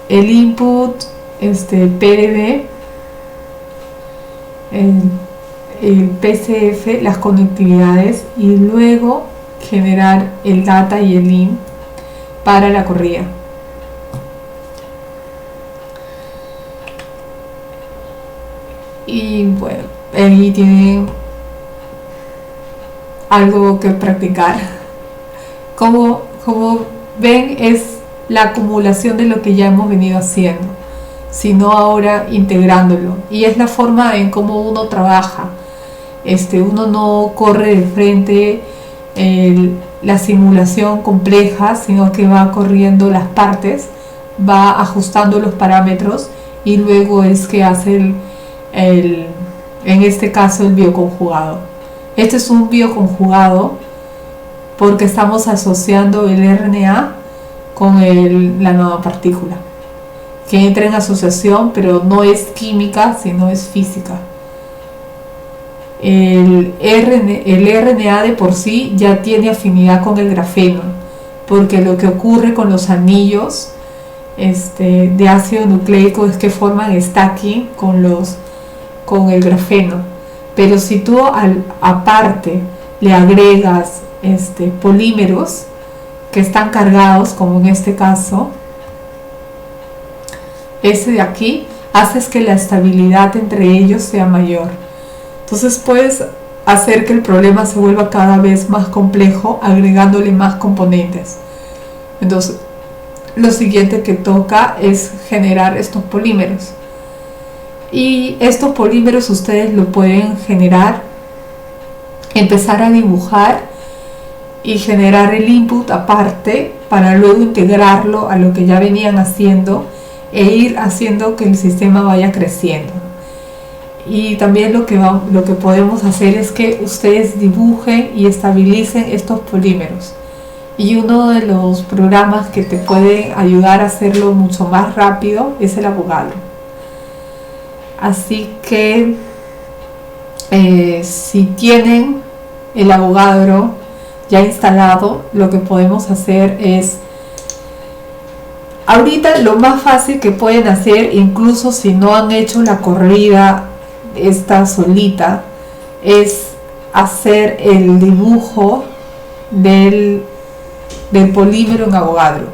El input PDB, el PCF, las conectividades, y luego generar el data y el in para la corrida. Y bueno, ahí tienen algo que practicar. Como ven, es la acumulación de lo que ya hemos venido haciendo, sino ahora integrándolo. Y es la forma en cómo uno trabaja. Uno no corre de frente la simulación compleja, sino que va corriendo las partes, va ajustando los parámetros, y luego es que hace en este caso el bioconjugado. Este es un bioconjugado porque estamos asociando el RNA con la nanopartícula, que entra en asociación, pero no es química, sino es física. El RNA de por sí ya tiene afinidad con el grafeno, porque lo que ocurre con los anillos de ácido nucleico es que forman stacking con el grafeno. Pero si tú aparte le agregas polímeros que están cargados, como en este caso, de aquí, haces que la estabilidad entre ellos sea mayor. Entonces puedes hacer que el problema se vuelva cada vez más complejo agregándole más componentes. Entonces lo siguiente que toca es generar estos polímeros, y estos polímeros ustedes lo pueden generar, empezar a dibujar y generar el input aparte para luego integrarlo a lo que ya venían haciendo e ir haciendo que el sistema vaya creciendo. Y también lo que podemos hacer es que ustedes dibujen y estabilicen estos polímeros, y uno de los programas que te puede ayudar a hacerlo mucho más rápido es el Avogadro. Así que si tienen el Avogadro ya instalado, lo que podemos hacer es, ahorita lo más fácil que pueden hacer, incluso si no han hecho la corrida esta solita, es hacer el dibujo del polímero en Avogadro.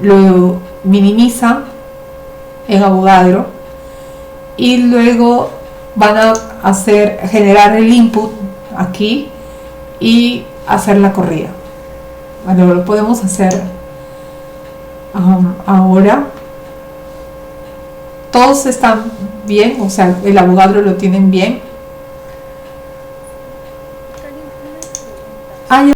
Lo minimizan en Avogadro y luego van a generar el input aquí y hacer la corrida. Bueno, lo podemos hacer ahora. Todos están bien, o sea, el Avogadro lo tienen bien.